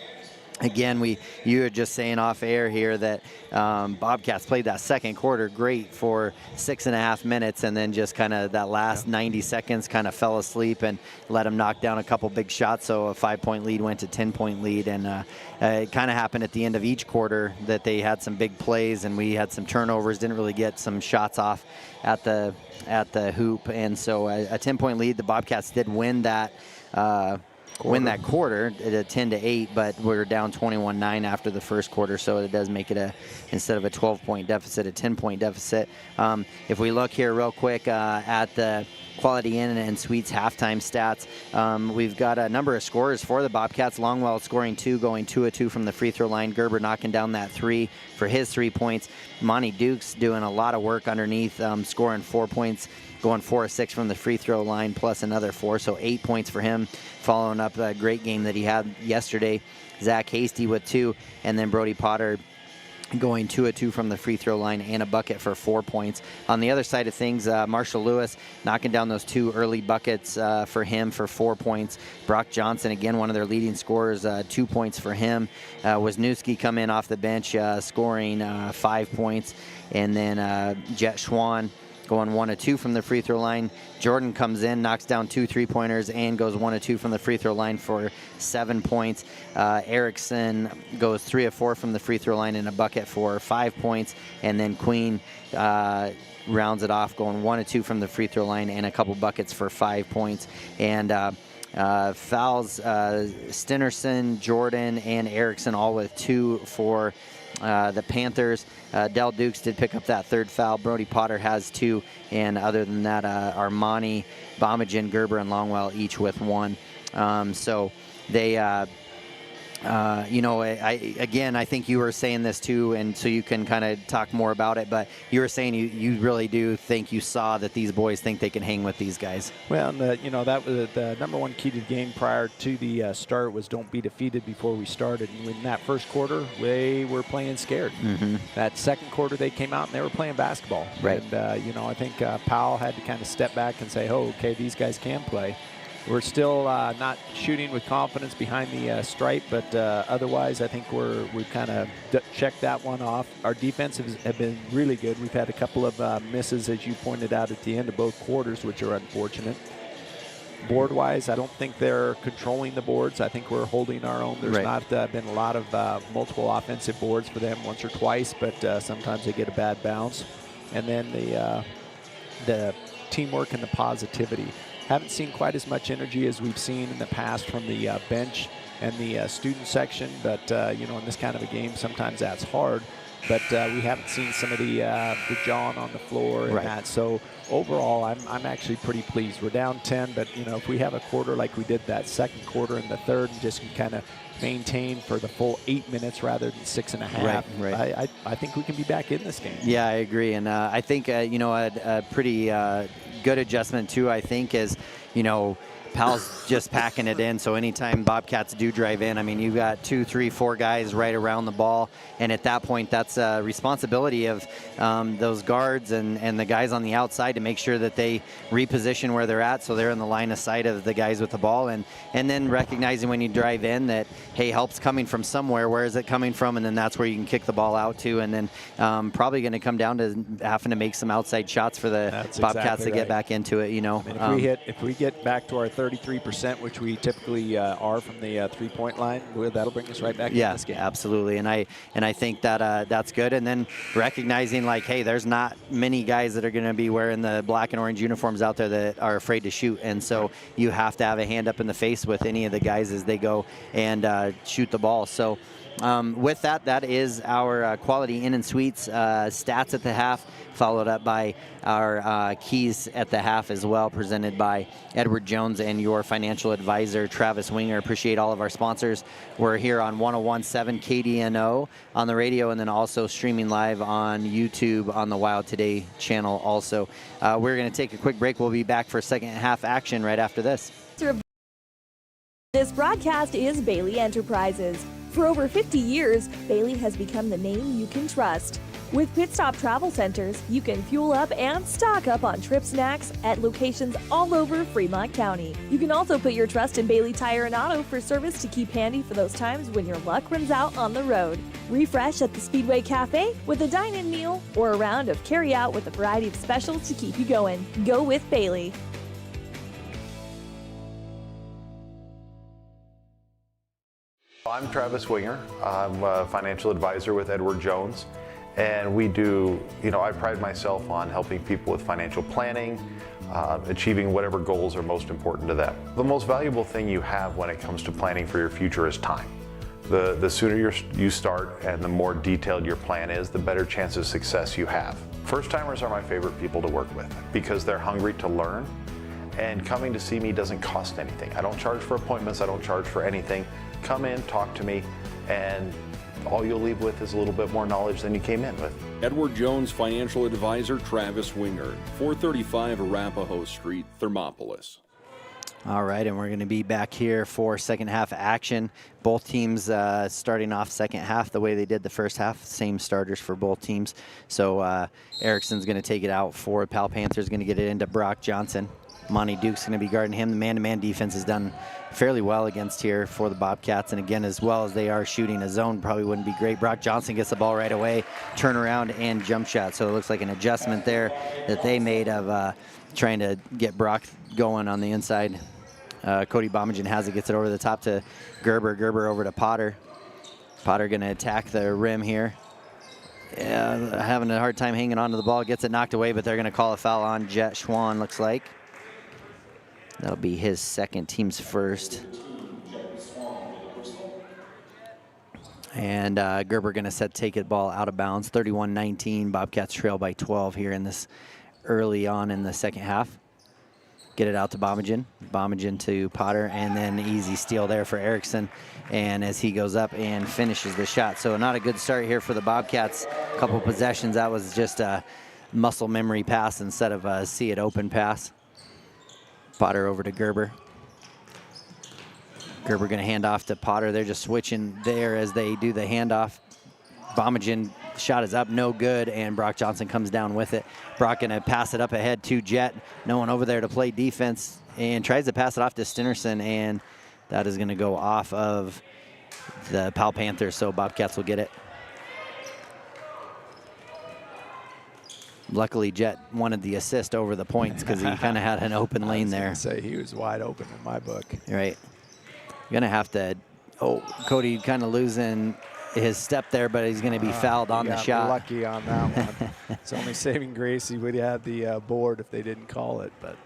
Again, you were just saying off air here that Bobcats played that second quarter great for 6.5 minutes, and then just kind of that last 90 seconds kind of fell asleep and let them knock down a couple big shots. So a 5-point lead went to 10-point lead, and it kind of happened at the end of each quarter that they had some big plays, and we had some turnovers, didn't really get some shots off at the hoop, and so a 10-point lead. The Bobcats did win that quarter at 10-8, but we're down 21-9 after the first quarter, so it does make it instead of a 12-point deficit, a 10-point deficit. If we look here real quick at the Quality Inn and Suites halftime stats, we've got a number of scorers for the Bobcats. Longwell scoring 2, going 2 of 2 from the free throw line. Gerber knocking down that 3 for his 3 points. Monty Dukes doing a lot of work underneath, scoring 4 points, going 4 of 6 from the free throw line, plus another 4, so 8 points for him, following up a great game that he had yesterday. Zach Hasty with 2, and then Brody Potter going 2 of 2 from the free throw line and a bucket for 4 points. On the other side of things, Marshall Lewis knocking down those 2 early buckets for him for 4 points. Brock Johnson, again, one of their leading scorers, 2 points for him. Wisniewski come in off the bench, scoring 5 points. And then Jet Schwan going 1 of 2 from the free throw line. Jordan comes in, knocks down 2 3-pointers, and goes 1 of 2 from the free throw line for 7 points. Erickson goes 3 of 4 from the free throw line and a bucket for 5 points. And then Queen rounds it off, going 1 of 2 from the free throw line and a couple buckets for 5 points. And fouls, Stinnerson, Jordan, and Erickson all with 2 for the Panthers. Del Dukes did pick up that 3rd foul. Brody Potter has 2, and other than that, Armani, Bomagen, Gerber, and Longwell each with 1. So they, I think you were saying this too, and so you can kind of talk more about it, but you were saying you really do think you saw that these boys think they can hang with these guys. Well, that was the number one key to the game prior to the start was don't be defeated before we started. And in that first quarter, they were playing scared. Mm-hmm. That second quarter, they came out and they were playing basketball. Right. And, I think Powell had to kind of step back and say, oh, okay, these guys can play. We're still not shooting with confidence behind the stripe, but otherwise I think we've kind of checked that one off. Our defensives have been really good. We've had a couple of misses, as you pointed out, at the end of both quarters, which are unfortunate. Board-wise, I don't think they're controlling the boards. I think we're holding our own. There's not been a lot of multiple offensive boards for them, once or twice, but sometimes they get a bad bounce. And then the teamwork and the positivity. Haven't seen quite as much energy as we've seen in the past from the bench and the student section, but in this kind of a game, sometimes that's hard. But we haven't seen some of the jawing on the floor and that. So overall, I'm actually pretty pleased. We're down 10, but if we have a quarter like we did that second quarter and the third, and just kind of maintain for the full 8 minutes rather than 6.5. Right. I think we can be back in this game. Yeah, I agree, and I think a pretty good adjustment too. I think is Powell's just packing it in, so anytime Bobcats do drive in, I mean, you've got 2, 3, 4 guys right around the ball, and at that point, that's a responsibility of those guards and the guys on the outside to make sure that they reposition where they're at, so they're in the line of sight of the guys with the ball, and then recognizing when you drive in that, hey, help's coming from somewhere, where is it coming from, and then that's where you can kick the ball out to, and then probably going to come down to having to make some outside shots for the Bobcats to get back into it, I mean, if we get back to our 33%, which we typically are from the three-point line, that'll bring us right back in this game. Yeah, absolutely, and I think that that's good. And then recognizing, like, hey, there's not many guys that are going to be wearing the black and orange uniforms out there that are afraid to shoot, and so you have to have a hand up in the face with any of the guys as they go and shoot the ball. So With that, that is our quality in and suites stats at the half, followed up by our keys at the half as well, presented by Edward Jones and your financial advisor, Travis Winger. Appreciate all of our sponsors. We're here on 101.7 KDNO on the radio, and then also streaming live on YouTube on the Wild Today channel also. We're going to take a quick break. We'll be back for second half action right after this. This broadcast is Bailey Enterprises. For over 50 years, Bailey has become the name you can trust. With Pit Stop Travel Centers, you can fuel up and stock up on trip snacks at locations all over Fremont County. You can also put your trust in Bailey Tire and Auto for service to keep handy for those times when your luck runs out on the road. Refresh at the Speedway Cafe with a dine-in meal or a round of carry-out with a variety of specials to keep you going. Go with Bailey. I'm Travis Winger. I'm a financial advisor with Edward Jones, and we do, I pride myself on helping people with financial planning, achieving whatever goals are most important to them. The most valuable thing you have when it comes to planning for your future is time. The sooner you start and the more detailed your plan is, the better chance of success you have. First-timers are my favorite people to work with because they're hungry to learn, and coming to see me doesn't cost anything. I don't charge for appointments, I don't charge for anything. Come in, talk to me, and all you'll leave with is a little bit more knowledge than you came in with. Edward Jones financial advisor Travis Winger, 435 Arapahoe Street, Thermopolis. All right, and we're going to be back here for second half action. Both teams starting off second half the way they did the first half. Same starters for both teams. So Erickson's going to take it out for Pal Panthers, going to get it into Brock Johnson. Monty Duke's going to be guarding him. The man-to-man defense is done fairly well against here for the Bobcats. And again, as well as they are shooting a zone, probably wouldn't be great. Brock Johnson gets the ball right away, turnaround and jump shot. So it looks like an adjustment there that they made of trying to get Brock going on the inside. Cody Bomagen has it, gets it over the top to Gerber. Gerber over to Potter. Potter going to attack the rim here. Yeah, having a hard time hanging on to the ball. Gets it knocked away, but they're going to call a foul on Jet Schwann, looks like. That'll be his second, team's first. And Gerber going to take it ball out of bounds. 31-19. Bobcats trail by 12 here in this early on in the second half. Get it out to Bomagen. Bomagen to Potter, and then easy steal there for Erickson. And as he goes up and finishes the shot. So not a good start here for the Bobcats. A couple possessions. That was just a muscle memory pass instead of a see it open pass. Potter over to Gerber. Gerber going to hand off to Potter. They're just switching there as they do the handoff. Bomagen shot is up, no good, and Brock Johnson comes down with it. Brock going to pass it up ahead to Jet. No one over there to play defense, and tries to pass it off to Stinnerson, and that is going to go off of the Pal Panthers, so Bobcats will get it. Luckily, Jet wanted the assist over the points because he kind of had an open lane there. I was gonna say he was wide open in my book. Right. You're going to have to, Cody kind of losing his step there, but he's going to be fouled on the shot. Lucky on that one. It's only saving grace he would have the board if they didn't call it. But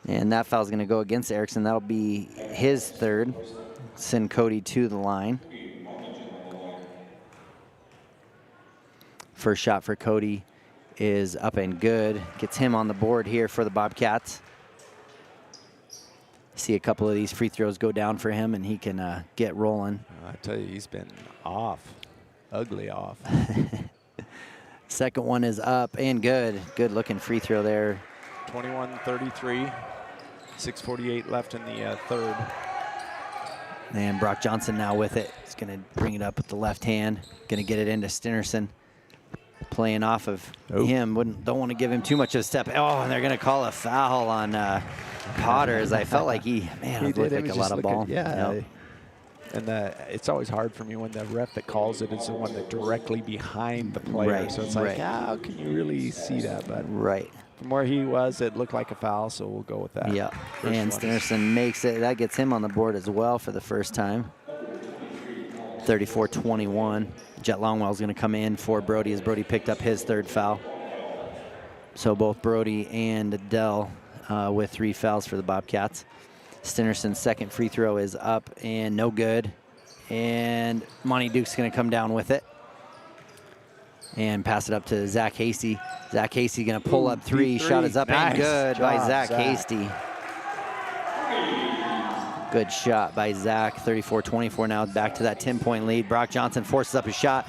and that foul's going to go against Erickson. That'll be his third. Send Cody to the line. First shot for Cody is up and good. Gets him on the board here for the Bobcats. See a couple of these free throws go down for him, and he can get rolling. I tell you, he's been off, ugly off. Second one is up and good. Good looking free throw there. 21-33, 6:48 left in the third. And Brock Johnson now with it. He's going to bring it up with the left hand. Going to get it into Stinnerson. Playing off of him. Don't want to give him too much of a step. Oh, and they're going to call a foul on Potter, as I felt like he looked like a lot of ball. Yeah. Yep. And it's always hard for me when the ref that calls it is the one that directly behind the player. Right, so it's like, how can you really see that? But right. From where he was, it looked like a foul, so we'll go with that. Yeah, and Stinnerson makes it. That gets him on the board as well for the first time. 34-21. Jet Longwell's going to come in for Brody as Brody picked up his third foul. So both Brody and Adele with 3 fouls for the Bobcats. Stinnerson's second free throw is up and no good. and Monty Duke's going to come down with it and pass it up to Zach Hasty. Zach Hasty going to pull up three. Shot is up and good by Zach Hasty. Good shot by Zach. 34-24 now, back to that 10-point lead. Brock Johnson forces up his shot.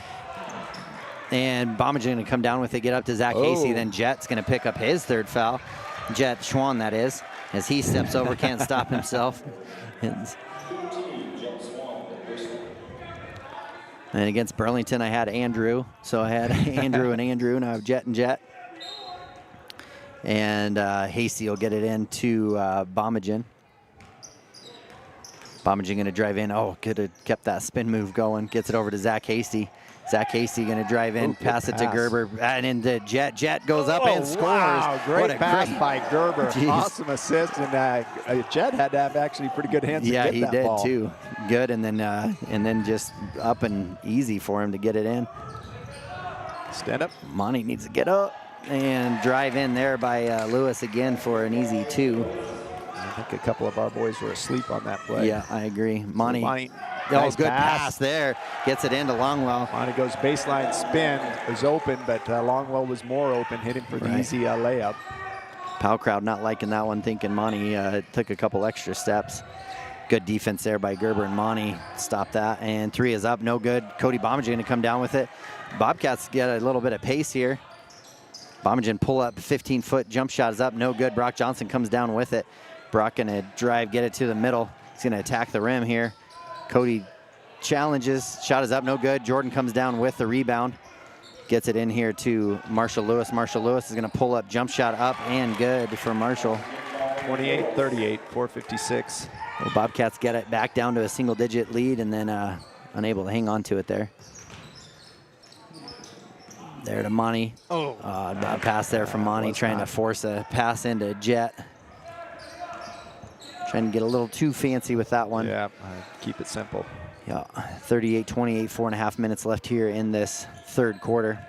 And Bombage going to come down with it, get up to Zach Hasty. Then Jet's going to pick up his third foul. Jet Schwan, that is, as he steps over, can't stop himself. And against Burlington, I had Andrew. So I had Andrew and Andrew, and I have Jet and Jet. And Hasty will get it into Bombage. Bombage going to drive in. Oh, could have kept that spin move going. Gets it over to Zach Hasty. Zach Hasty going to drive in, pass it to Gerber, and into Jet. Jet goes up and scores. Wow, great pass by Gerber. Jeez. Awesome assist, and Jet had to have actually pretty good hands to get that ball. Yeah, he did too. Good, and then just up and easy for him to get it in. Stand up. Monty needs to get up and drive in there by Lewis again for an easy two. I think a couple of our boys were asleep on that play. Yeah, I agree. Monty. Nice good pass there. Gets it into Longwell. Monty goes baseline spin. Was open, but Longwell was more open. Hit him for the easy layup. Powell crowd not liking that one, thinking Monty took a couple extra steps. Good defense there by Gerber and Monty. Stop that. And three is up. No good. Cody Bombage going to come down with it. Bobcats get a little bit of pace here. Bombage pull up. 15-foot jump shot is up. No good. Brock Johnson comes down with it. Brock going to drive, get it to the middle. He's going to attack the rim here. Cody challenges. Shot is up. No good. Jordan comes down with the rebound. Gets it in here to Marshall Lewis. Marshall Lewis is going to pull up. Jump shot up and good for Marshall. 28-38, 4:56. Well, Bobcats get it back down to a single-digit lead and then unable to hang on to it there. There to Monty. Bad pass there from Monty, trying to force a pass into Jet. Trying to get a little too fancy with that one. Yeah, keep it simple. Yeah, 38-28, 4.5 minutes left here in this third quarter.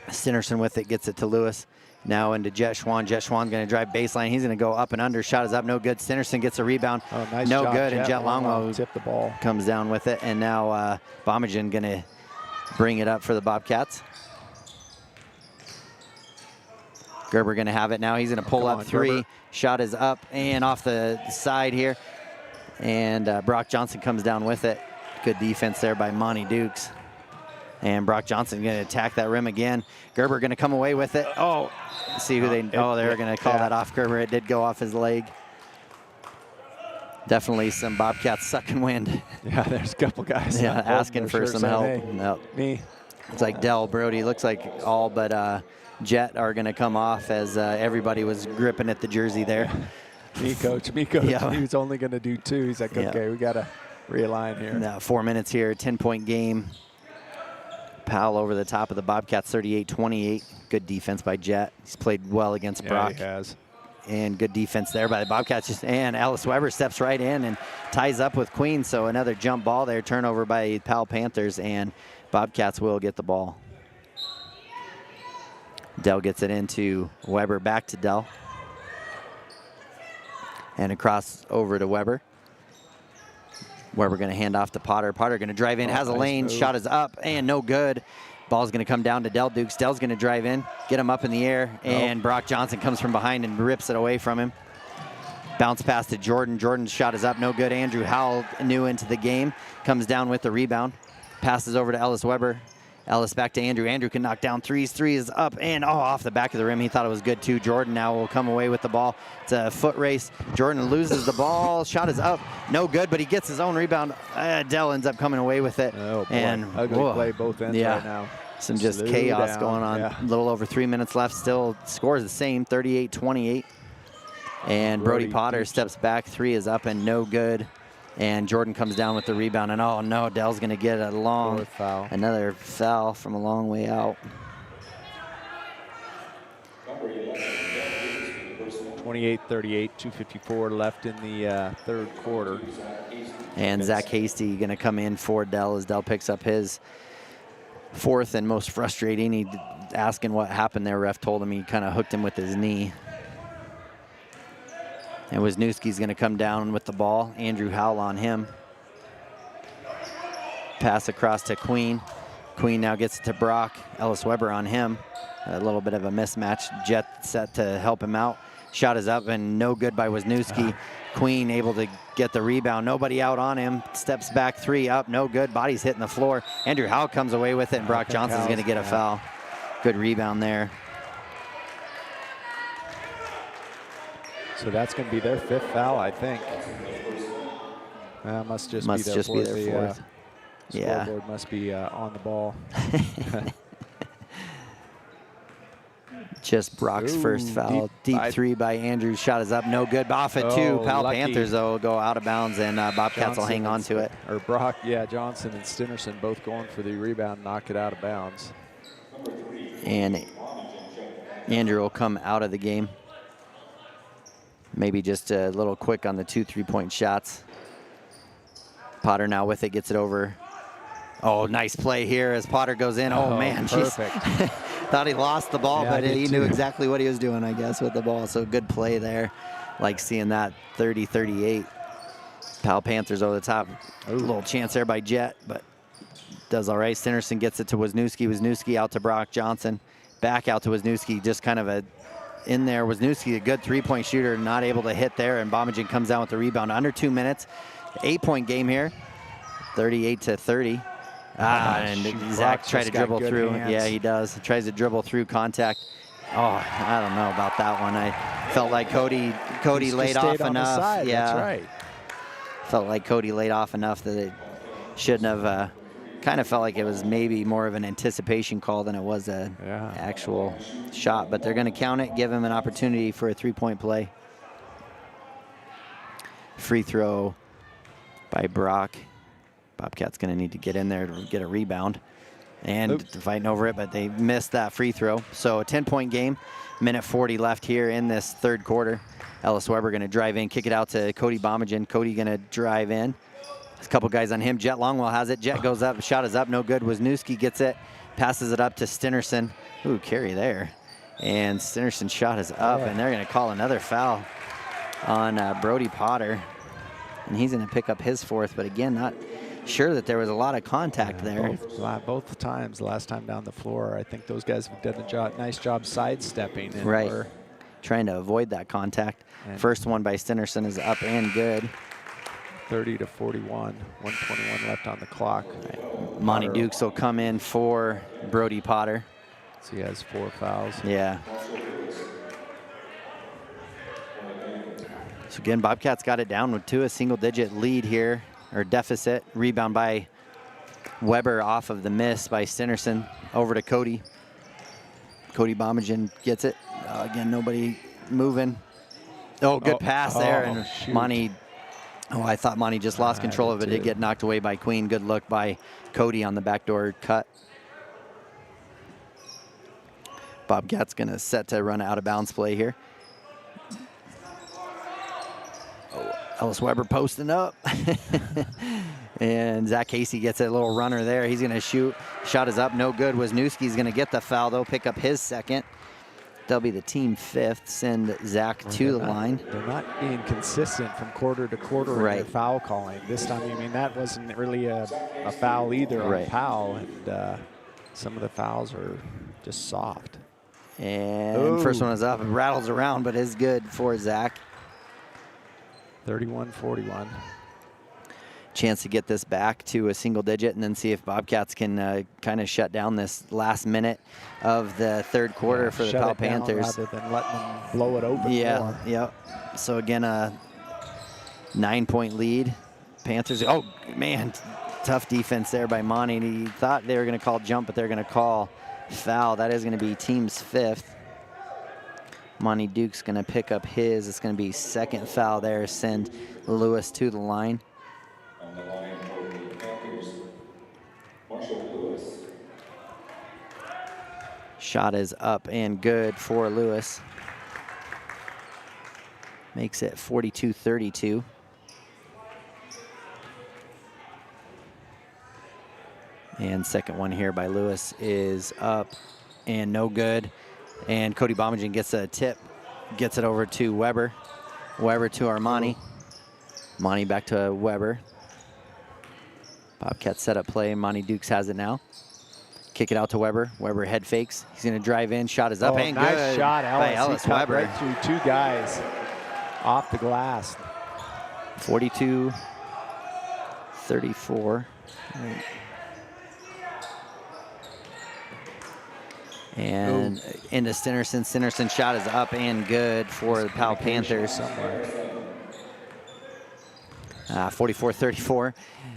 Sinnerson with it, gets it to Lewis. Now into Jet Schwan. Jet Schwan going to drive baseline. He's going to go up and under. Shot is up, no good. Sinnerson gets a rebound. Nice no job, good. And Jet Longwell tipped the ball. Comes down with it. And now Bomagen going to bring it up for the Bobcats. Gerber going to have it now. He's going to pull up three. Gerber. Shot is up and off the side here. And Brock Johnson comes down with it. Good defense there by Monty Dukes. And Brock Johnson going to attack that rim again. Gerber going to come away with it. Oh, see who they, they're going to call that off Gerber. It did go off his leg. Definitely some Bobcats sucking wind. Yeah, there's a couple guys. Yeah, asking for some help. Hey, nope. Me. It's like Dell, Brody. Looks like all but Jet are going to come off as everybody was gripping at the jersey there. Me, coach. Me, coach. Yeah. He was only going to do two. He's like, okay, we got to realign here. Now 4 minutes here, 10-point game. Powell over the top of the Bobcats, 38-28. Good defense by Jet. He's played well against Brock. He has. And good defense there by the Bobcats. And Alice Weber steps right in and ties up with Queen. So another jump ball there, turnover by Powell Panthers, and Bobcats will get the ball. Dell gets it into Weber, back to Dell. And across over to Weber. Weber going to hand off to Potter. Potter going to drive in, has a lane, shot is up and no good. Ball's going to come down to Dell Dukes. Dell's going to drive in, get him up in the air, and Brock Johnson comes from behind and rips it away from him. Bounce pass to Jordan. Jordan's shot is up, no good. Andrew Howell, new into the game, comes down with the rebound. Passes over to Ellis Weber. Ellis back to Andrew. Andrew can knock down threes. Three is up and off the back of the rim. He thought it was good too. Jordan now will come away with the ball. It's a foot race. Jordan loses the ball. Shot is up. No good, but he gets his own rebound. Dell ends up coming away with it. Oh, boy. And ugly play both ends right now. Some just chaos going on. A little over 3 minutes left. Still scores the same, 38-28. And Brody Potter steps back. Three is up and no good. And Jordan comes down with the rebound, and oh no, Dell's going to get a long foul. Another foul from a long way out. 28-38, 2:54 left in the third quarter. And Zach Hasty going to come in for Dell as Dell picks up his fourth and most frustrating. He asking what happened there. Ref told him he kind of hooked him with his knee. And Wisniewski's going to come down with the ball. Andrew Howell on him. Pass across to Queen. Queen now gets it to Brock. Ellis Weber on him. A little bit of a mismatch. Jet set to help him out. Shot is up and no good by Wisniewski. Queen able to get the rebound. Nobody out on him. Steps back 3 up. No good. Body's hitting the floor. Andrew Howe comes away with it, and Brock Johnson's going to get a foul. Good rebound there. So that's going to be their 5th foul, I think. Must just be their fourth. Yeah. Scoreboard must be on the ball. Just Brock's first foul. Deep 3 by Andrews. Shot is up. No good. Off it too. Pal Panthers, though, will go out of bounds, and Bobcats will hang on to it. Or Brock, yeah, Johnson and Stinnerson both going for the rebound, knock it out of bounds. And Andrew will come out of the game. Maybe just a little quick on the 2 3-point shots. Potter now with it, gets it over. Oh, nice play here as Potter goes in. Oh man, perfect. Thought he lost the ball, Yeah, but he knew exactly what he was doing, I guess, with the ball. So good play there. Like seeing that 30-38. Pal Panthers over the top. A little chance there by Jet, but does all right. Stinnerson gets it to Wisniewski. Wisniewski out to Brock Johnson. Back out to Wisniewski. Just kind of a in there. Wisniewski, a good 3-point shooter, not able to hit there, and Bomagen comes down with the rebound. Under 2 minutes. 8-point game here. 38-30. And Zach tried to dribble through. Hands. Yeah, he does. Tries to dribble through contact. Oh, I don't know about that one. I felt like Cody laid off enough. Yeah, that's right. Felt like Cody laid off enough that it shouldn't have. Kind of felt like it was maybe more of an anticipation call than it was a actual shot. But they're going to count it, give him an opportunity for a 3-point play. Free throw by Brock. Bobcats going to need to get in there to get a rebound and fighting over it, but they missed that free throw. So a 10-point game, minute 40 left here in this 3rd quarter. Ellis Weber going to drive in, kick it out to Cody Bomagen. Cody going to drive in. There's a couple guys on him. Jet Longwell has it. Jet goes up, shot is up, no good. Wisniewski gets it, passes it up to Stinnerson. Ooh, carry there. And Stinnerson's shot is up, and they're going to call another foul on Brody Potter. And he's going to pick up his 4th, but again, not sure that there was a lot of contact there. Both times, the last time down the floor, I think those guys have done a nice job sidestepping. And right, trying to avoid that contact. First one by Stinnerson is up and good. 30-41, 1:21 left on the clock. Right. Monty Dukes will come in for Brody Potter. So he has 4 fouls. Yeah. So again, Bobcats got it down with 2, a single-digit lead here, or deficit. Rebound by Weber off of the miss by Stinnerson. Over to Cody. Cody Bomagen gets it. Again, nobody moving. Oh, good pass there. And Monty, I thought Monty just lost control of it. It did get knocked away by Queen. Good look by Cody on the backdoor cut. Bobcats going to set to run out of bounds play here. Ellis Weber posting up. And Zach Casey gets a little runner there. He's going to shoot. Shot is up, no good. Wisniewski's going to get the foul, though, pick up his 2nd. They'll be the team 5th, send Zach to the line. They're not being consistent from quarter to quarter in their foul calling. This time, I mean, that wasn't really a foul either on Powell, and some of the fouls are just soft. And first one is up. It rattles around, but is good for Zach. 31-41. Chance to get this back to a single digit and then see if Bobcats can kind of shut down this last minute of the 3rd quarter for the Pal Panthers. Rather than letting them blow it open more. Yeah. So again, a 9-point lead. Panthers, oh man, tough defense there by Monty. He thought they were going to call jump, but they're going to call foul. That is going to be team's 5th. Monty Duke's going to pick up his. It's going to be 2nd foul there. Send Lewis to the line. On the line for the Panthers, Marshall Lewis. Shot is up and good for Lewis. Makes it 42-32. And 2nd one here by Lewis is up and no good. And Cody Bomagen gets a tip, gets it over to Weber. Weber to Armani. Monty back to Weber. Bobcats set up play. Monty Dukes has it now. Kick it out to Weber. Weber head fakes. He's going to drive in. Shot is up and nice good. Shot, Ellis. By Ellis He cut Weber. right through two guys off the glass. 42-34. Right. And into Stinnerson. Stinnerson shot is up and good for the Pal Panthers. 44-34.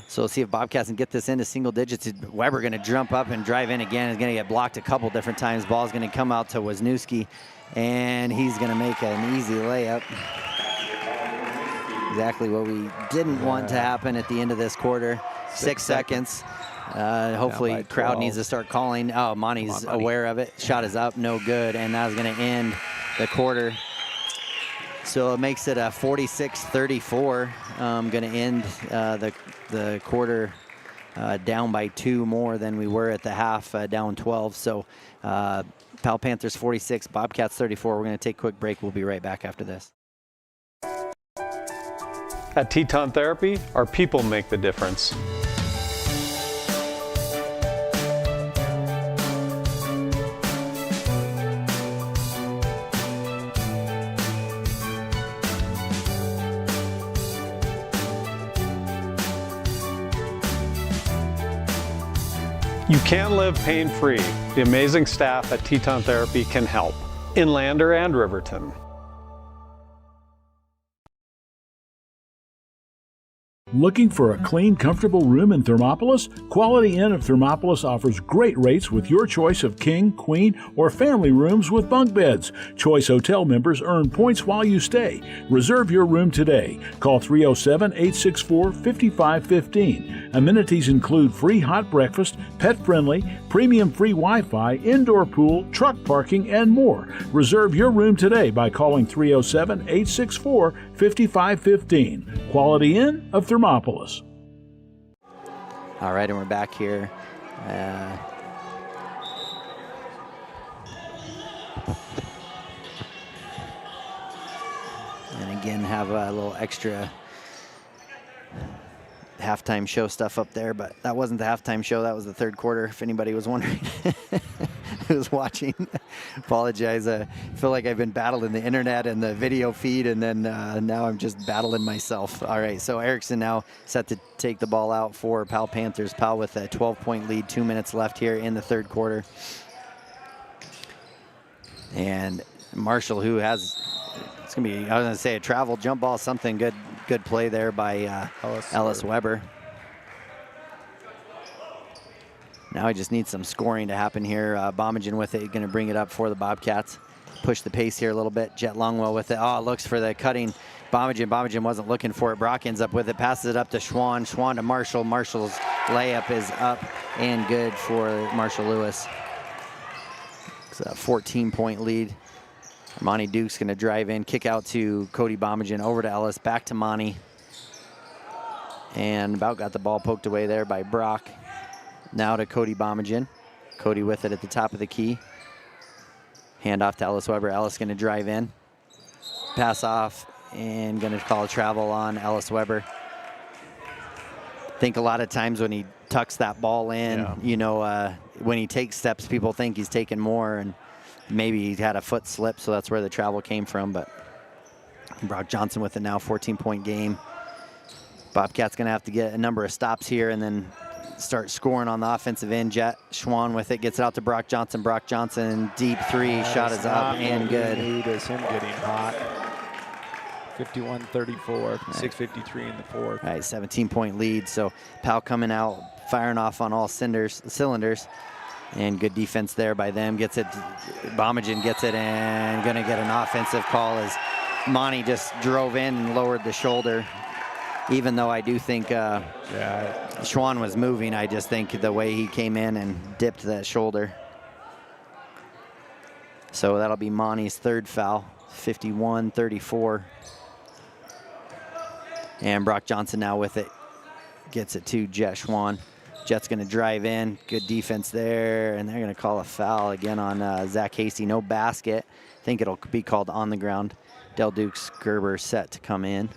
So let's see if Bobcats can get this into single digits. Weber going to jump up and drive in again. Is going to get blocked a couple different times. Ball's going to come out to Wisniewski, and he's going to make an easy layup. Exactly what we didn't want to happen at the end of this quarter. 6 seconds. Hopefully crowd needs to start calling. Oh, Monty's aware of it. Shot is up, no good, and that was going to end the quarter. So it makes it a 46-34. Going to end the quarter down by 2 more than we were at the half, down 12. So Pal Panthers 46, Bobcats 34. We're going to take a quick break. We'll be right back after this. At Teton Therapy, our people make the difference. You can live pain-free. The amazing staff at Teton Therapy can help in Lander and Riverton. Looking for a clean, comfortable room in Thermopolis? Quality Inn of Thermopolis offers great rates with your choice of king, queen, or family rooms with bunk beds. Choice Hotel members earn points while you stay. Reserve your room today. Call 307-864-5515. Amenities include free hot breakfast, pet-friendly, premium free Wi-Fi, indoor pool, truck parking, and more. Reserve your room today by calling 307-864-5515. Quality Inn of Thermopolis. All right, and we're back here. And again, have a little extra halftime show stuff up there, but that wasn't the halftime show. That was the third quarter, if anybody was wondering. Who was watching. Apologize. I feel like I've been battling the internet and the video feed, and then now I'm just battling myself. All right, so Erickson now set to take the ball out for Pal Panthers. Pal with a 12-point lead, 2 minutes left here in the third quarter. And Marshall, who has, it's going to be, I was going to say a travel jump ball, something good play there by Ellis Weber. Now he just needs some scoring to happen here. Bomagen with it, going to bring it up for the Bobcats. Push the pace here a little bit. Jet Longwell with it. Oh, looks for the cutting. Bomagen. Bomagen wasn't looking for it. Brock ends up with it. Passes it up to Schwann. Schwann to Marshall. Marshall's layup is up and good for Marshall Lewis. It's a 14-point lead. Monty Duke's going to drive in. Kick out to Cody Bomagen. Over to Ellis. Back to Monty. And about got the ball poked away there by Brock. Now to Cody Bomagen. Cody with it at the top of the key. Hand off to Ellis Weber. Ellis going to drive in. Pass off and going to call a travel on Ellis Weber. I think a lot of times when he tucks that ball in, you know, when he takes steps, people think he's taking more, and maybe he had a foot slip, so that's where the travel came from. But Brock Johnson with it now, 14-point game. Bobcats going to have to get a number of stops here and then start scoring on the offensive end. Jet Schwann with it, gets it out to Brock Johnson. Brock Johnson, deep three, shot is up and good. Is him getting hot. 51-34, 6:53 in the fourth. All right, 17-point lead. So Pal coming out, firing off on all cylinders. And good defense there by them. Gets it, Bomagen gets it, and gonna get an offensive call as Monty just drove in and lowered the shoulder. Even though I do think Schwann was moving, I just think the way he came in and dipped that shoulder. So that'll be Monty's third foul, 51-34. And Brock Johnson now with it. Gets it to Jet Schwann. Jet's going to drive in. Good defense there. And they're going to call a foul again on Zach Hasty. No basket. I think it'll be called on the ground. Del Dukes Gerber set to come in.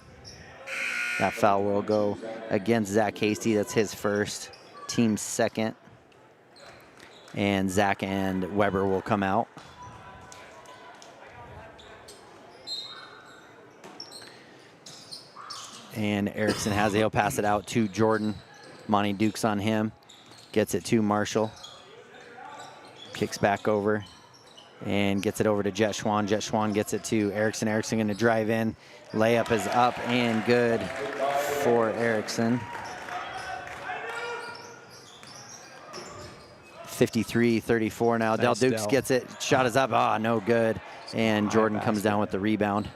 That foul will go against Zach Hasty. That's his first, team's second. And Zach and Weber will come out. And Erickson has it. He'll pass it out to Jordan. Monty Dukes on him. Gets it to Marshall. Kicks back over and gets it over to Jet Schwan. Jet Schwan gets it to Erickson. Erickson going to drive in. Layup is up and good for Erickson. 53-34 now. Nice, Del Dukes Del. gets it. Shot is up. Ah, no good. And Jordan comes down with the rebound.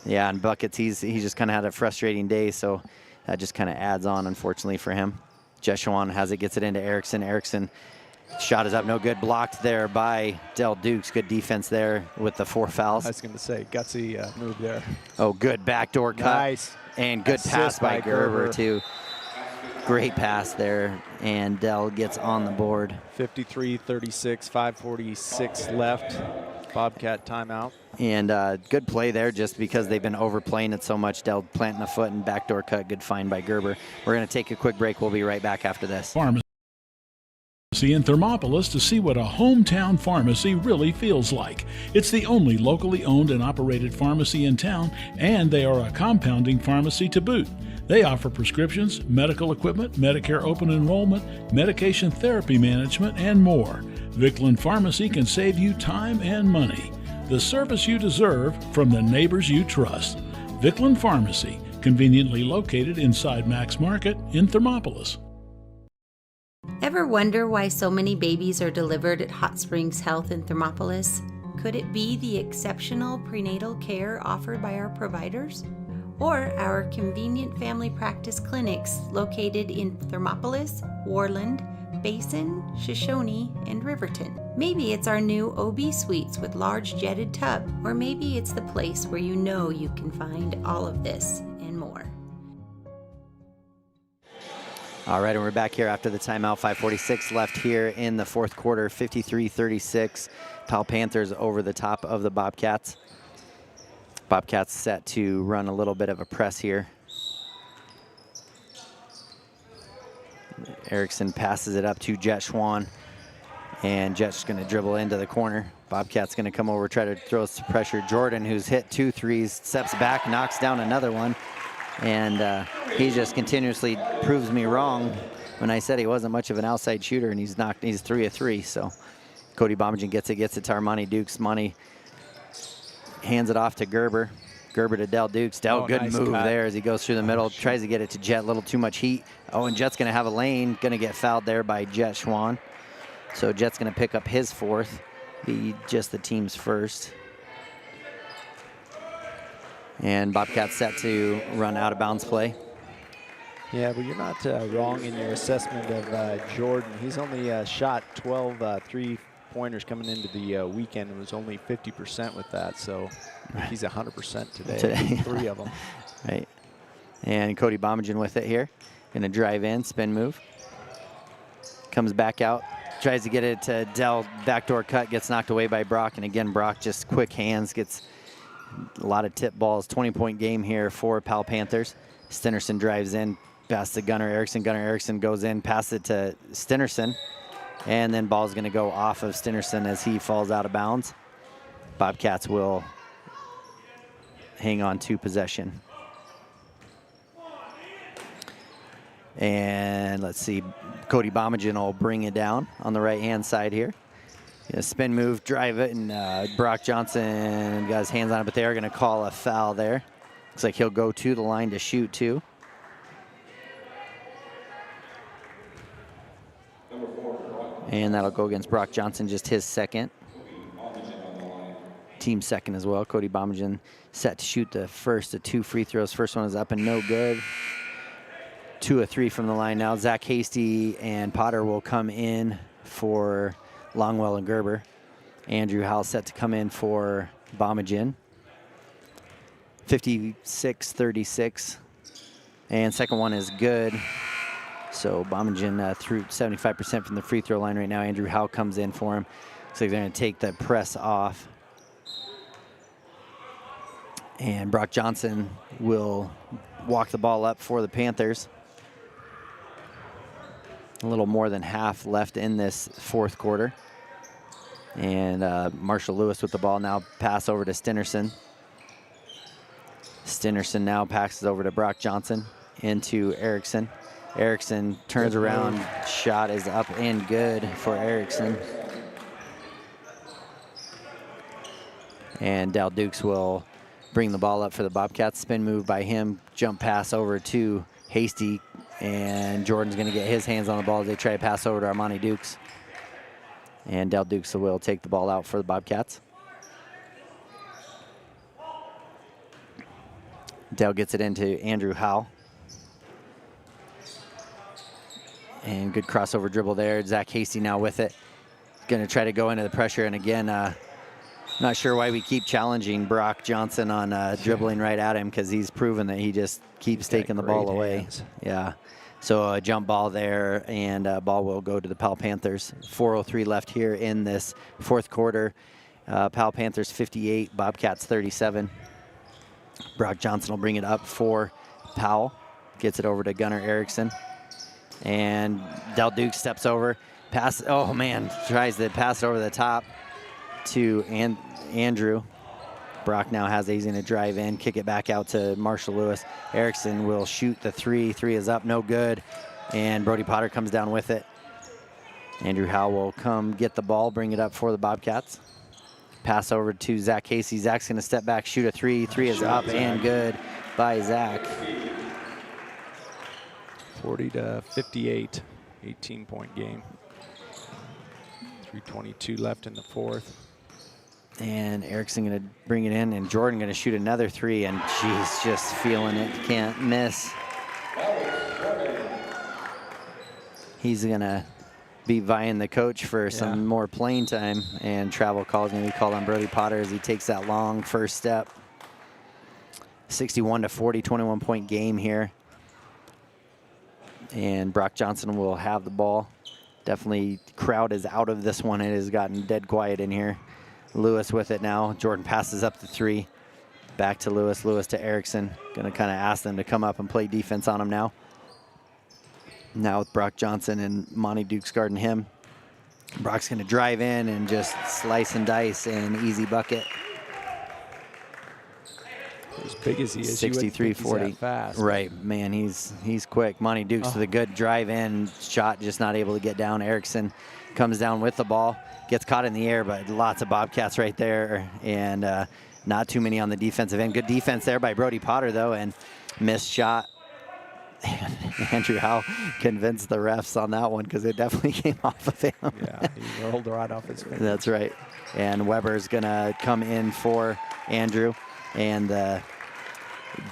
Yeah, and buckets, he just kind of had a frustrating day, so that just kind of adds on, unfortunately, for him. Jeshawan has it, gets it into Erickson. Erickson, shot is up, no good. Blocked there by Del Dukes. Good defense there with the 4 fouls. I was going to say, gutsy move there. Oh, good backdoor cut. Nice. And good pass by Gerber, too. Great pass there, and Del gets on the board. 53-36, 5:46 left. Bobcat timeout. And good play there just because they've been overplaying it so much. Del planting a foot and backdoor cut. Good find by Gerber. We're going to take a quick break. We'll be right back after this. Pharmacy in Thermopolis to see what a hometown pharmacy really feels like. It's the only locally owned and operated pharmacy in town, and they are a compounding pharmacy to boot. They offer prescriptions, medical equipment, Medicare open enrollment, medication therapy management, and more. Vickland Pharmacy can save you time and money. The service you deserve from the neighbors you trust. Vickland Pharmacy, conveniently located inside Max Market in Thermopolis. Ever wonder why so many babies are delivered at Hot Springs Health in Thermopolis? Could it be the exceptional prenatal care offered by our providers? Or our convenient family practice clinics located in Thermopolis, Worland, Basin, Shoshone, and Riverton? Maybe it's our new OB suites with large jetted tub, or maybe it's the place where you know you can find all of this and more. All right, and we're back here after the timeout. 5:46 left here in the fourth quarter. 53-36. Pal Panthers over the top of the Bobcats. Bobcats set to run a little bit of a press here. Erickson passes it up to Jet Schwan, and Jet's going to dribble into the corner. Bobcat's going to come over, try to throw some pressure. Jordan, who's hit 2 threes, steps back, knocks down another one, and he just continuously proves me wrong when I said he wasn't much of an outside shooter, and he's 3 of 3. So Cody Bomagen gets it to Armani Dukes. Money hands it off to Gerber. Gerber to Del Dukes. Del, good nice move cut there as he goes through the middle, tries to get it to Jet, a little too much heat. Oh, and Jet's going to have a lane, going to get fouled there by Jet Schwan. So Jet's going to pick up his 4th, be just the team's first. And Bobcats set to run out of bounds play. Yeah, but you're not wrong in your assessment of Jordan. He's only shot 12 three-pointers coming into the weekend and was only 50% with that. So he's 100% today. 3 of them. Right. And Cody Bomagen with it here. Going to drive in, spin move. Comes back out. Tries to get it to Del. Backdoor cut, gets knocked away by Brock. And again, Brock just quick hands, gets a lot of tip balls. 20-point game here for Pal Panthers. Stinnerson drives in, pass to Gunnar Erickson. Gunnar Erickson goes in, pass it to Stinnerson. And then ball's going to go off of Stinnerson as he falls out of bounds. Bobcats will hang on to possession. And let's see, Cody Bomagen will bring it down on the right-hand side here. Spin move, drive it, and Brock Johnson got his hands on it, but they are going to call a foul there. Looks like he'll go to the line to shoot, too. And that'll go against Brock Johnson, just his 2nd. Team 2nd as well. Cody Bomagen set to shoot the first of 2 free throws. First one is up and no good. 2 of 3 from the line now. Zach Hasty and Potter will come in for Longwell and Gerber. Andrew Howell set to come in for Bomagen. 56-36. And second one is good. So Bomagen threw 75% from the free throw line right now. Andrew Howell comes in for him. So they're going to take the press off. And Brock Johnson will walk the ball up for the Panthers. A little more than half left in this fourth quarter. And Marshall Lewis with the ball now, pass over to Stinnerson. Stinnerson now passes over to Brock Johnson into Erickson. Erickson turns around, shot is up and good for Erickson. And Dal Dukes will bring the ball up for the Bobcats. Spin move by him, jump pass over to Hasty, and Jordan's gonna get his hands on the ball as they try to pass over to Armani Dukes. And Dal Dukes will take the ball out for the Bobcats. Dell gets it into Andrew Howe. And good crossover dribble there. Zach Hasty now with it. Gonna try to go into the pressure, and again, not sure why we keep challenging Brock Johnson on dribbling right at him, because he's proven that he just keeps taking the ball away. Hands. Yeah. So a jump ball there, and ball will go to the Powell Panthers. 4:03 left here in this fourth quarter. Powell Panthers 58, Bobcats 37. Brock Johnson will bring it up for Powell. Gets it over to Gunnar Erickson. And Del Duke steps over. Pass, oh man, tries to pass it over the top to Andrew. Brock now has it. He's going to drive in, kick it back out to Marshall Lewis. Erickson will shoot the three. Three is up, no good. And Brody Potter comes down with it. Andrew Howe will come get the ball, bring it up for the Bobcats. Pass over to Zach Casey. Zach's going to step back, shoot a three. Three is up and good by Zach. 40-58, 18-point game. 3:22 left in the fourth. And Erickson going to bring it in, and Jordan going to shoot another three, and she's just feeling it, can't miss. He's going to be vying the coach for some more playing time, and travel call is going to be called on Brody Potter as he takes that long first step. 61-40, 21-point game here. And Brock Johnson will have the ball. Definitely crowd is out of this one. It has gotten dead quiet in here. Lewis with it now. Jordan passes up the three. Back to Lewis. Lewis to Erickson. Going to kind of ask them to come up and play defense on him now. Now with Brock Johnson and Monty Dukes guarding him. Brock's going to drive in and just slice and dice and easy bucket. As big as he is, 63-40. Fast. Right, man, he's quick. Monty Dukes with a good drive in shot, just not able to get down. Erickson comes down with the ball, gets caught in the air, but lots of Bobcats right there, and not too many on the defensive end. Good defense there by Brody Potter, though, and missed shot. Andrew Howe convinced the refs on that one because it definitely came off of him. Yeah, he rolled right off his finger. That's right. And Weber's going to come in for Andrew. And the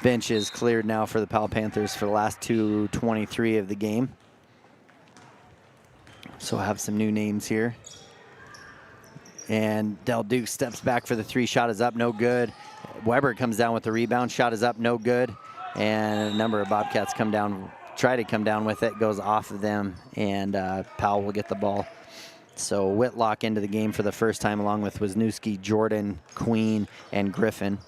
bench is cleared now for the Powell Panthers for the last 2:23 of the game. So I have some new names here. And Del Duke steps back for the three. Shot is up, no good. Weber comes down with the rebound. Shot is up, no good. And a number of Bobcats come down, try to come down with it. Goes off of them, and Powell will get the ball. So Whitlock into the game for the first time, along with Wisniewski, Jordan, Queen, and Griffin.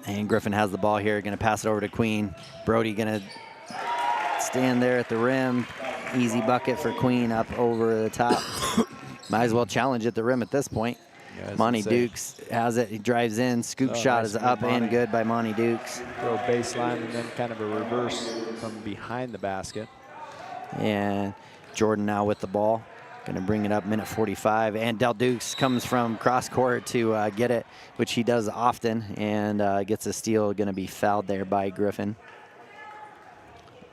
And Griffin has the ball here, going to pass it over to Queen. Brody going to stand there at the rim. Easy bucket for Queen up over the top. Might as well challenge at the rim at this point. Yeah, Monty Dukes has it. He drives in. Scoop shot is up and good by Monty Dukes. Throw baseline and then kind of a reverse from behind the basket. And Jordan now with the ball. Going to bring it up, minute 45. And Del Dukes comes from cross court to get it, which he does often, and gets a steal. Going to be fouled there by Griffin.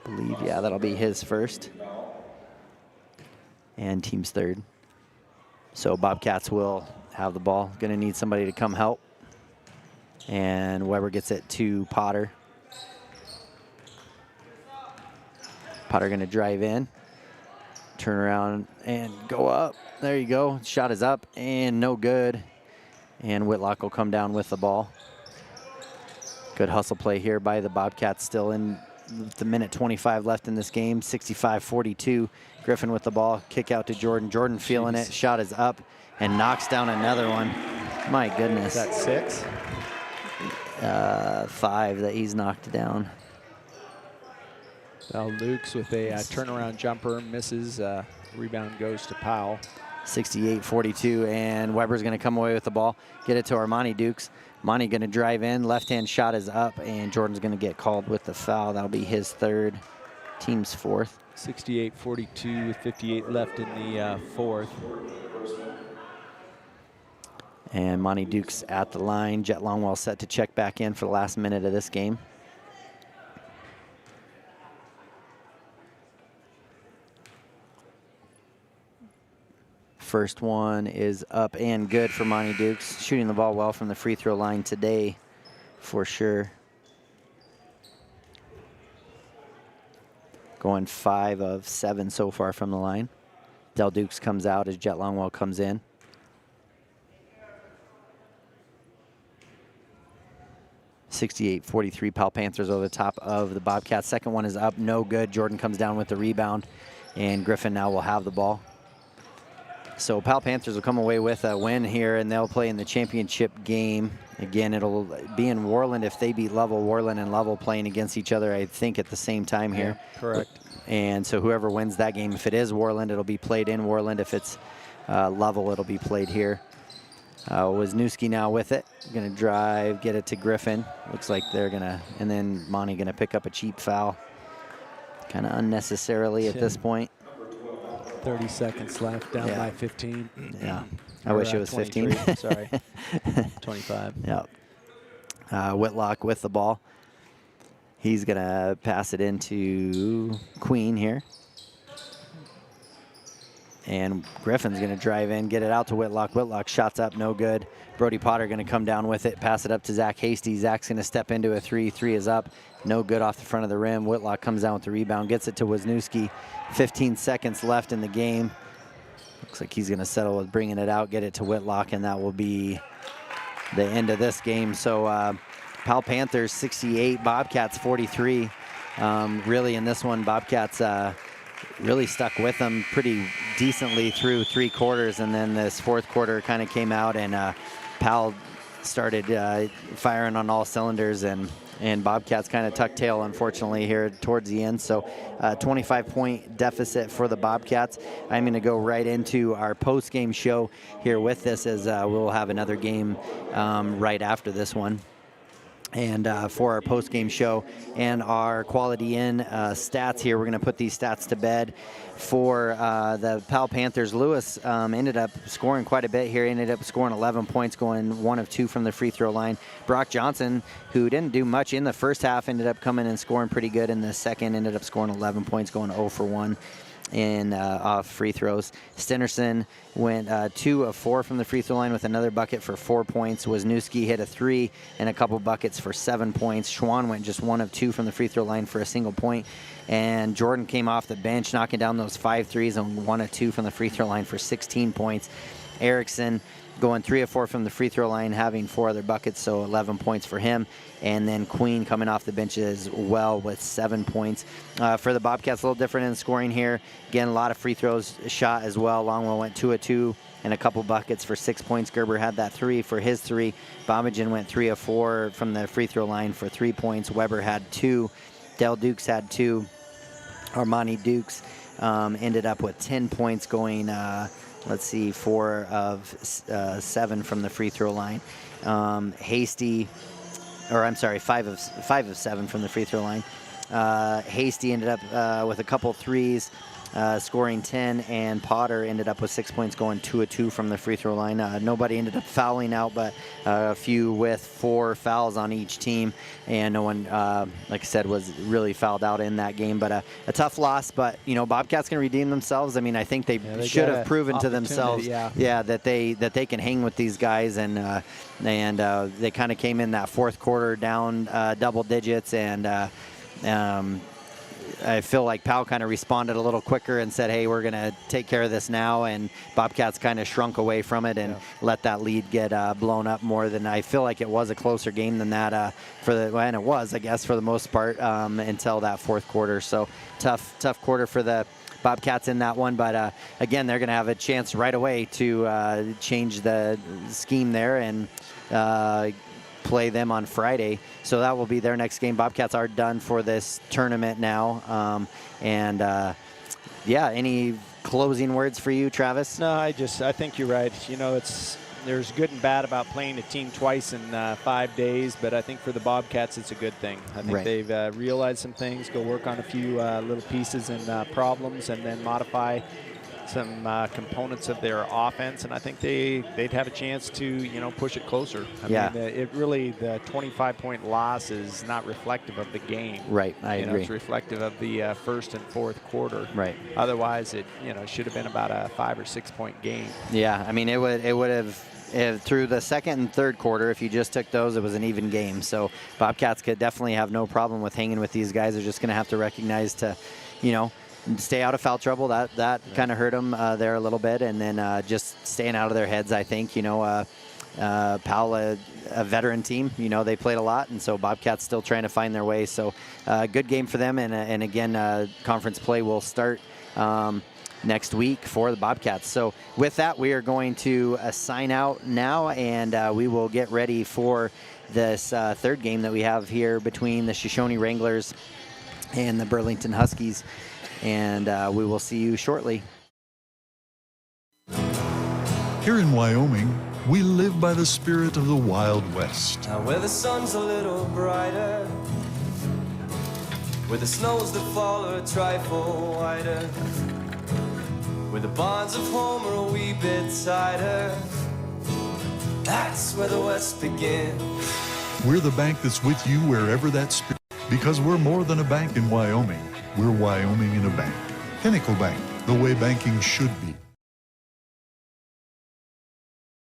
I believe, yeah, that'll be his first. And team's third. So Bobcats will have the ball. Going to need somebody to come help. And Weber gets it to Potter. Potter going to drive in. Turn around and go up. There you go. Shot is up and no good. And Whitlock will come down with the ball. Good hustle play here by the Bobcats, still in the minute 25 left in this game. 65-42. Griffin with the ball. Kick out to Jordan. Jordan feeling it. Shot is up and knocks down another one. My goodness. Is that 6? 5 that he's knocked down. Well, Luke's with a turnaround jumper, misses. Rebound goes to Powell. 68-42, and Weber's going to come away with the ball, get it to Armani Dukes. Monty going to drive in, left-hand shot is up, and Jordan's going to get called with the foul. That'll be his 3rd, team's 4th. 68-42 with 58 left in the 4th. And Monty Dukes at the line. Jet Longwell set to check back in for the last minute of this game. First one is up and good for Monty Dukes. Shooting the ball well from the free throw line today, for sure. Going 5 of 7 so far from the line. Del Dukes comes out as Jet Longwell comes in. (68-43) Pal Panthers over the top of the Bobcats. Second one is up, no good. Jordan comes down with the rebound, and Griffin now will have the ball. So Pal Panthers will come away with a win here, and they'll play in the championship game. Again, it'll be in Worland if they beat Level. Worland and Level playing against each other, I think, at the same time here. Yeah, correct. And so whoever wins that game, if it is Worland, it'll be played in Worland. If it's Level, it'll be played here. Wisniewski now with it. Going to drive, get it to Griffin. Looks like they're going to, and then Monty going to pick up a cheap foul. Kind of unnecessarily at this point. 30 seconds left, down by 15. Yeah, I wish it was 15. Sorry, 25. Yeah. Whitlock with the ball. He's going to pass it into Queen here. And Griffin's going to drive in, get it out to Whitlock. Whitlock shots up, no good. Brody Potter going to come down with it, pass it up to Zach Hasty. Zach's going to step into a 3. 3 is up, no good off the front of the rim. Whitlock comes down with the rebound, gets it to Wisniewski. 15 seconds left in the game. Looks like he's going to settle with bringing it out, get it to Whitlock, and that will be the end of this game. So Pal Panthers 68, Bobcats 43. Really in this one, Bobcats really stuck with them pretty decently through 3 quarters, and then this 4th quarter kind of came out, and Pal started firing on all cylinders, and Bobcats kind of tucked tail, unfortunately, here towards the end. So 25-point deficit for the Bobcats. I'm going to go right into our post-game show here with this, as we'll have another game right after this one. And for our post-game show and our Quality In stats here, we're going to put these stats to bed. For the Pal Panthers, Lewis ended up scoring quite a bit here. Ended up scoring 11 points, going 1 of 2 from the free throw line. Brock Johnson, who didn't do much in the first half, ended up coming and scoring pretty good in the second. Ended up scoring 11 points, going 0 for 1. In off free throws. Stennerson went 2 of 4 from the free throw line with another bucket for 4 points. Wisniewski hit a 3 and a couple buckets for 7 points. Schwann went just 1 of 2 from the free throw line for a single point. And Jordan came off the bench, knocking down those 5 threes and 1 of 2 from the free throw line for 16 points. Erickson going 3 of 4 from the free throw line, having 4 other buckets, so 11 points for him. And then Queen coming off the bench as well with 7 points. For the Bobcats, a little different in scoring here. Again, a lot of free throws shot as well. Longwell went 2 of 2 and a couple buckets for 6 points. Gerber had that 3 for his 3. Bomagen went 3 of 4 from the free throw line for 3 points. Weber had 2. Del Dukes had 2. Armani Dukes ended up with 10 points, going 4 of 7 from the free throw line. Hasty, or I'm sorry, 5 of 7 from the free throw line. Hasty ended up with a couple threes, scoring 10, and Potter ended up with 6 points, going 2 of 2 from the free throw line. Nobody ended up fouling out, but a few with 4 fouls on each team, and no one, like I said, was really fouled out in that game. But a tough loss, but you know, Bobcats can redeem themselves. I mean, I think they should have proven to themselves, that they can hang with these guys, and they kind of came in that 4th quarter down double digits, and I feel like Powell kind of responded a little quicker and said, hey, we're going to take care of this now, and Bobcats kind of shrunk away from it and let that lead get blown up more than I feel like it was a closer game than that and it was, I guess, for the most part until that 4th quarter. So tough quarter for the Bobcats in that one. But again, they're going to have a chance right away to change the scheme there and play them on Friday. So that will be their next game. Bobcats are done for this tournament now. Yeah, any closing words for you, Travis? No, I think you're right. You know, there's good and bad about playing a team twice in 5 days, but I think for the Bobcats, it's a good thing. I think they've realized some things, go work on a few little pieces and problems, and then modify some components of their offense, and I think they'd have a chance to, you know, push it closer. I mean, the 25-point loss is not reflective of the game. Right, I agree. It's reflective of the first and fourth quarter. Right. Otherwise, it should have been about a 5 or 6 point game. Yeah, I mean, it would have. Through the second and third quarter, if you just took those, it was an even game. So Bobcats could definitely have no problem with hanging with these guys. They're just going to have to recognize to, you know, stay out of foul trouble. That kind of hurt them there a little bit, and then just staying out of their heads. I think, you know, Powell, a veteran team, you know, they played a lot, and so Bobcats still trying to find their way. So good game for them, and again, conference play will start next week for the Bobcats. So with that, we are going to sign out now, and we will get ready for this third game that we have here between the Shoshone Wranglers and the Burlington Huskies. And we will see you shortly. Here in Wyoming, we live by the spirit of the Wild West. Now where the sun's a little brighter, where the snows that fall are a trifle whiter, where the bonds of home are a wee bit tighter, that's where the West begins. We're the bank that's with you wherever that spirit, because we're more than a bank in Wyoming. We're Wyoming in a bank. Pinnacle Bank, the way banking should be.